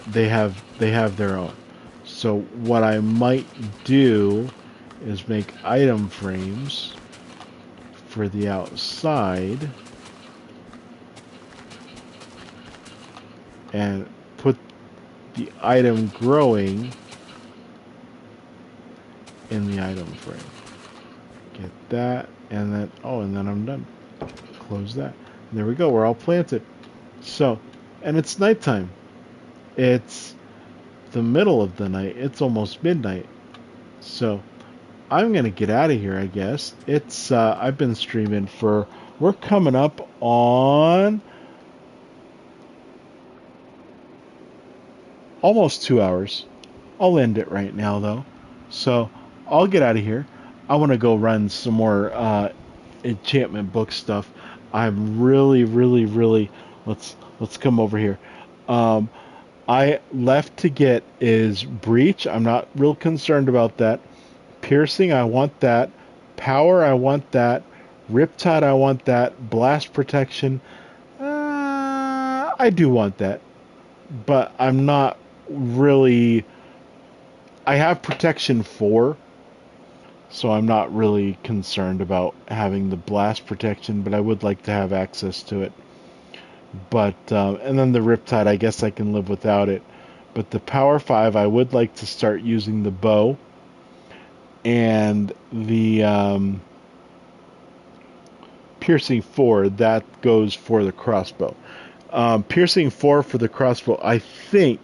[SPEAKER 1] They have their own. So what I might do is make item frames for the outside and put the item growing in the item frame. Get that, and then and then I'm done. Close that. And there we go. We're all planted. So, and it's nighttime. It's the middle of the night. It's almost midnight. So I'm gonna get out of here, I guess. It's I've been streaming we're coming up on almost 2 hours. I'll end it right now though. So I'll get out of here. I want to go run some more enchantment book stuff. I'm really let's come over here. I left to get is Breach. I'm not real concerned about that. Piercing, I want that. Power, I want that. Riptide, I want that. Blast Protection, I do want that. But I'm not really... I have Protection 4, so I'm not really concerned about having the Blast Protection, but I would like to have access to it. But and then the Riptide, I guess I can live without it. But the Power 5, I would like to start using the bow. And the Piercing 4, that goes for the crossbow. Piercing 4 for the crossbow, I think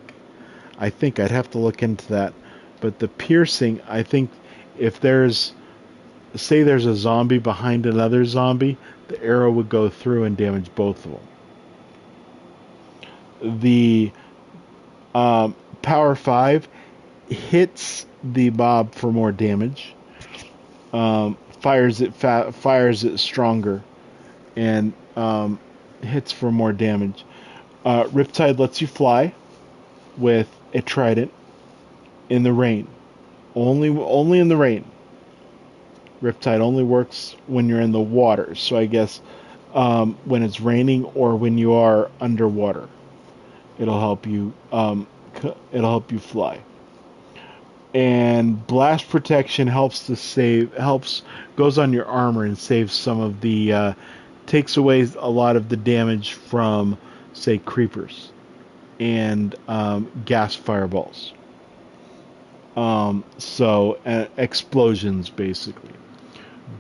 [SPEAKER 1] I'd have to look into that. But the piercing, I think if say there's a zombie behind another zombie, the arrow would go through and damage both of them. The Power 5 hits the mob for more damage, fires it stronger, and hits for more damage. Riptide lets you fly with a trident in the rain. Only in the rain. Riptide only works when you're in the water, so I guess when it's raining or when you are underwater. It'll help you fly. And Blast Protection goes on your armor and saves some of the takes away a lot of the damage from, say, creepers and gas fireballs. Explosions basically.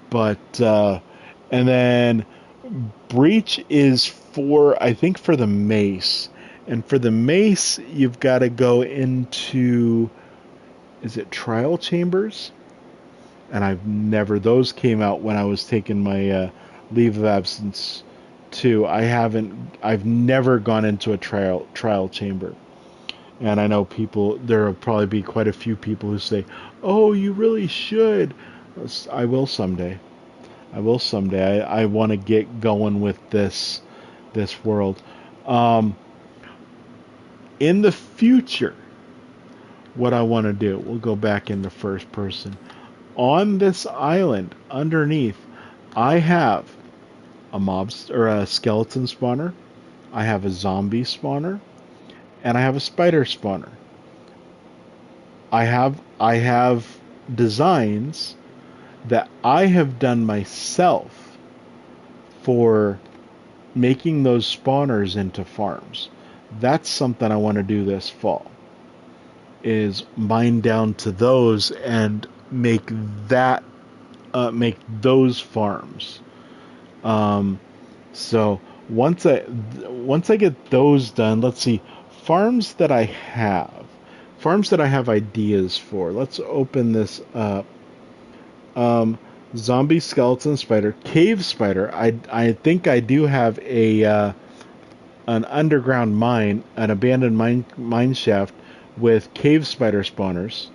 [SPEAKER 1] But and then Breach is for the mace. And for the mace, you've got to go into, is it trial chambers? And those came out when I was taking my leave of absence too. I've never gone into a trial chamber. And I know there will probably be quite a few people who say, oh, you really should. I will someday. I will someday. I want to get going with this world. Um, in the future, what I want to do, we'll go back into first person. On this island, underneath, I have a or a skeleton spawner. I have a zombie spawner, and I have a spider spawner. I have designs that I have done myself for making those spawners into farms. That's something I want to do this fall. Is mine down to those and that make those farms. Um, so once I get those done, let's see farms that I have ideas for. Let's open this up. Um, zombie skeleton spider, cave spider. I think I do have a an underground mine, an abandoned mine shaft with cave spider spawners.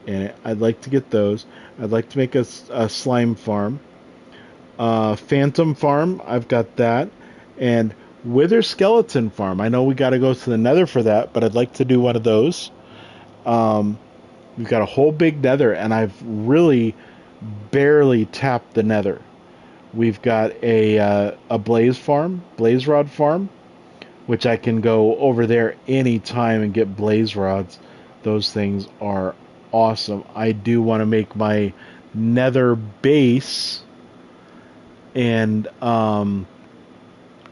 [SPEAKER 1] And I'd like to get those. I'd like to make a slime farm. Phantom farm, I've got that. And wither skeleton farm. I know we got to go to the nether for that, but I'd like to do one of those. Um, we've got a whole big nether, and I've really barely tapped the nether. We've got a blaze rod farm, which I can go over there anytime and get blaze rods. Those things are awesome. I do want to make my nether base and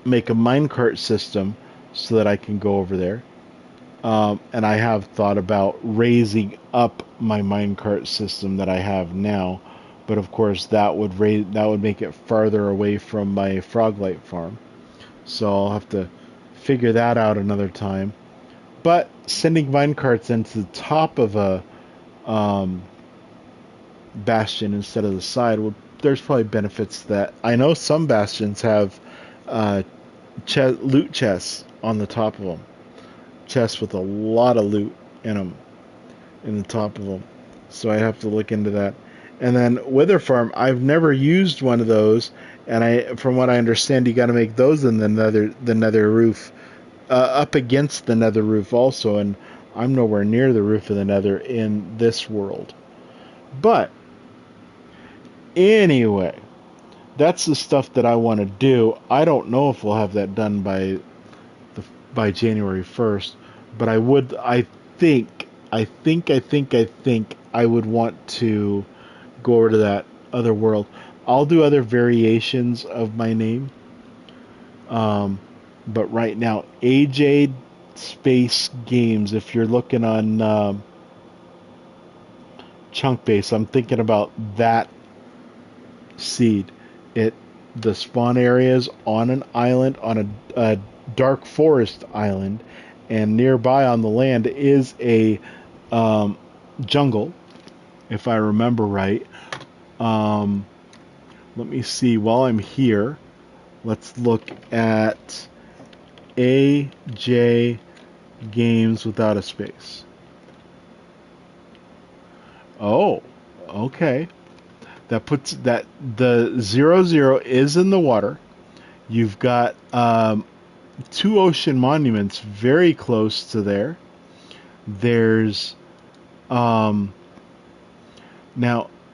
[SPEAKER 1] make a minecart system so that I can go over there. And I have thought about raising up my minecart system that I have now, but of course that would make it farther away from my froglight farm. So I'll have to figure that out another time. But sending minecarts into the top of a bastion instead of the side, well, there's probably benefits to that. I know some bastions have uh, loot chests on the top of them, chests with a lot of loot in them, in the top of them. So I have to look into that. And then Wither Farm, I've never used one of those, and from what I understand, you got to make those in the nether roof, up against the nether roof also, and I'm nowhere near the roof of the nether in this world. But anyway, that's the stuff that I want to do. I don't know if we'll have that done by January 1st, but I think I would want to go over to that other world. I'll do other variations of my name. But right now, AJ Space Games, if you're looking on Chunk Base, I'm thinking about that seed. The spawn area is on an island, on a dark forest island, and nearby on the land is a jungle, if I remember right. Let me see. While I'm here, let's look at AJ Games without a space. Oh, okay. That puts that the 00 is in the water. You've got two ocean monuments very close to there. There's now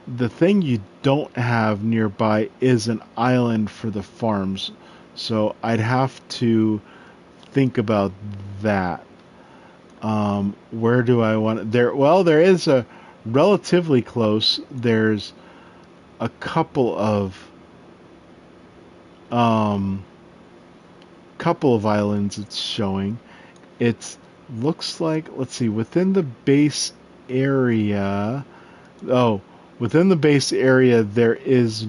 [SPEAKER 1] the thing you don't have nearby is an island for the farms. So I'd have to think about that. Where do I want there? Well, there is a relatively close. There's a couple of islands it's showing. It looks like, let's see, within the base area. Oh, within the base area there are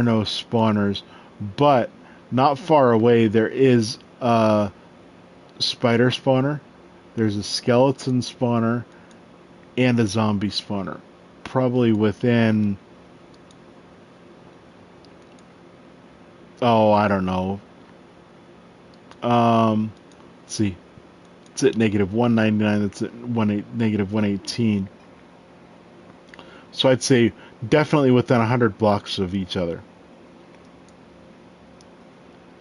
[SPEAKER 1] no spawners, but not far away there is a spider spawner. There's a skeleton spawner and a zombie spawner. Probably within, oh, I don't know. Let's see. It's at negative 199. That's at negative 118. So I'd say Definitely within 100 blocks of each other.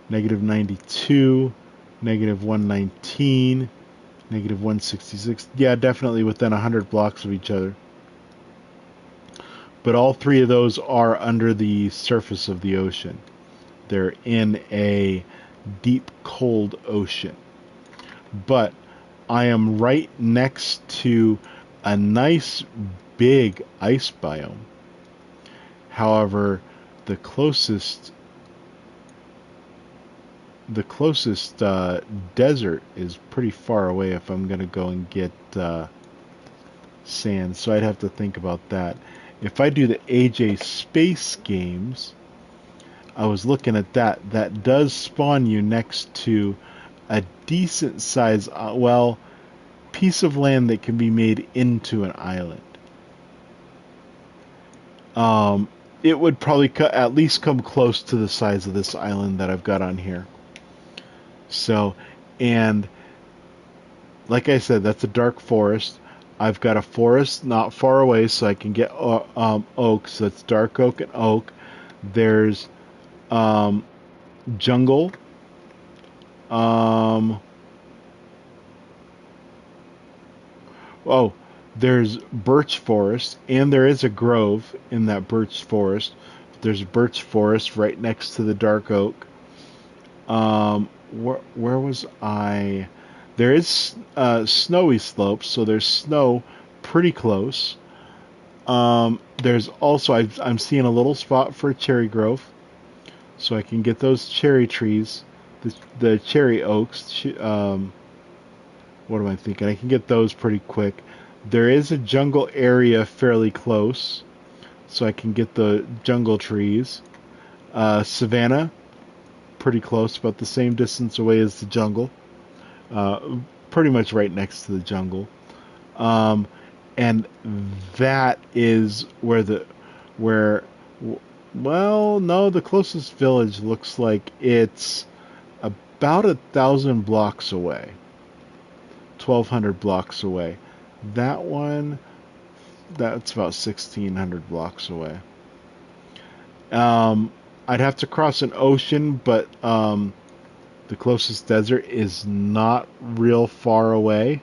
[SPEAKER 1] Negative 92, negative 119, negative 166. Yeah, definitely within 100 blocks of each other. But all three of those are under the surface of the ocean. They're in a deep, cold ocean. But I am right next to a nice, big ice biome. However, the closest desert is pretty far away if I'm going to go and get sand, so I'd have to think about that. If I do the AJ Space Games, I was looking at that. That does spawn you next to a decent size, piece of land that can be made into an island. Um, it would probably at least come close to the size of this island that I've got on here. So, and like I said, that's a dark forest. I've got a forest not far away, so I can get oaks. So that's dark oak and oak. There's um, jungle. Um, oh, there's birch forest, and there is a grove in that birch forest. There's a birch forest right next to the dark oak. Where was I? There is snowy slopes, so there's snow pretty close. There's also I'm seeing a little spot for a cherry grove, so I can get those cherry trees, the cherry oaks. What am I thinking? I can get those pretty quick. There is a jungle area fairly close, so I can get the jungle trees. Savannah, pretty close, about the same distance away as the jungle. Uh, Pretty much right next to the jungle. Um, and that is where well, no, the closest village looks like it's about 1,000 blocks away, 1,200 blocks away. That one, that's about 1,600 blocks away. um, I'd have to cross an ocean, but the closest desert is not real far away,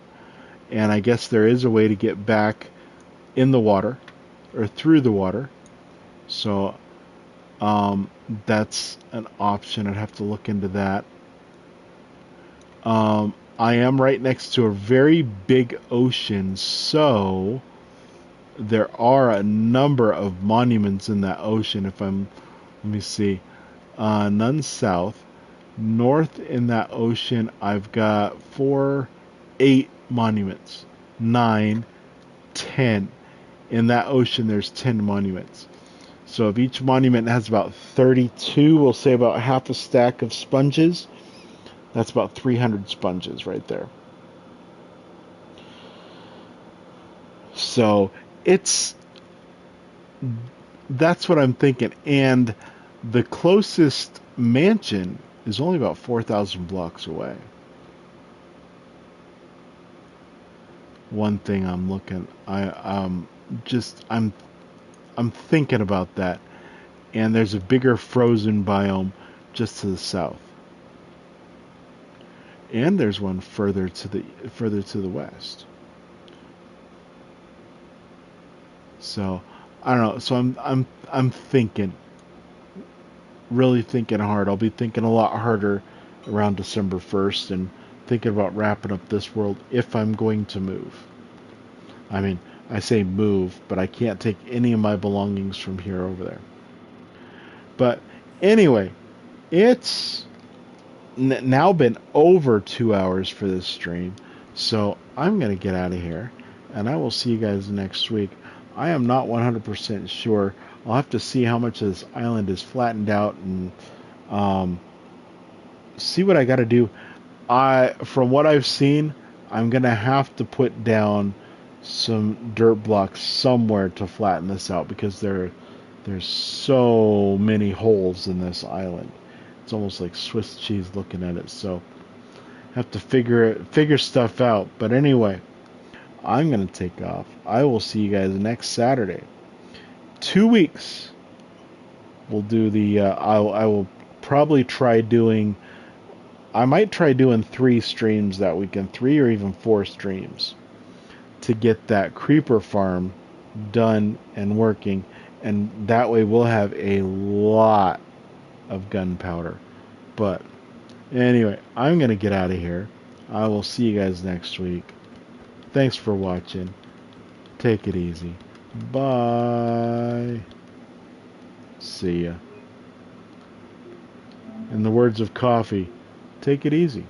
[SPEAKER 1] and I guess there is a way to get back in the water or through the water. So um, that's an option. I'd have to look into that. I am right next to a very big ocean, so there are a number of monuments in that ocean. Let me see, none south. North in that ocean, I've got 4, 8 monuments, 9, 10. In that ocean, there's 10 monuments. So if each monument has about 32, we'll say about half a stack of sponges. That's about 300 sponges right there. So it's that's what I'm thinking. And the closest mansion is only about 4,000 blocks away. One thing I'm looking, just I'm thinking about that. And there's a bigger frozen biome just to the south. And there's one further to the west. So I don't know. So I'm thinking, really thinking hard. I'll be thinking a lot harder around December 1st and thinking about wrapping up this world if I'm going to move. I mean, I say move, but I can't take any of my belongings from here over there. But anyway, it's now been over 2 hours for this stream, so I'm going to get out of here, and I will see you guys next week. I am not 100% sure. I'll have to see how much of this island is flattened out and see what I got to do. From what I've seen, I'm going to have to put down some dirt blocks somewhere to flatten this out because there's so many holes in this island. It's almost like Swiss cheese looking at it. So have to figure stuff out. But anyway, I'm gonna take off. I will see you guys next Saturday. 2 weeks, we'll do the. I will probably try doing. I might try doing 3 streams that weekend, 3 or even 4 streams, to get that creeper farm done and working, and that way we'll have a lot of gunpowder. But anyway, I'm gonna get out of here. I will see you guys next week. Thanks for watching. Take it easy. Bye. See ya. In the words of Coffee, take it easy.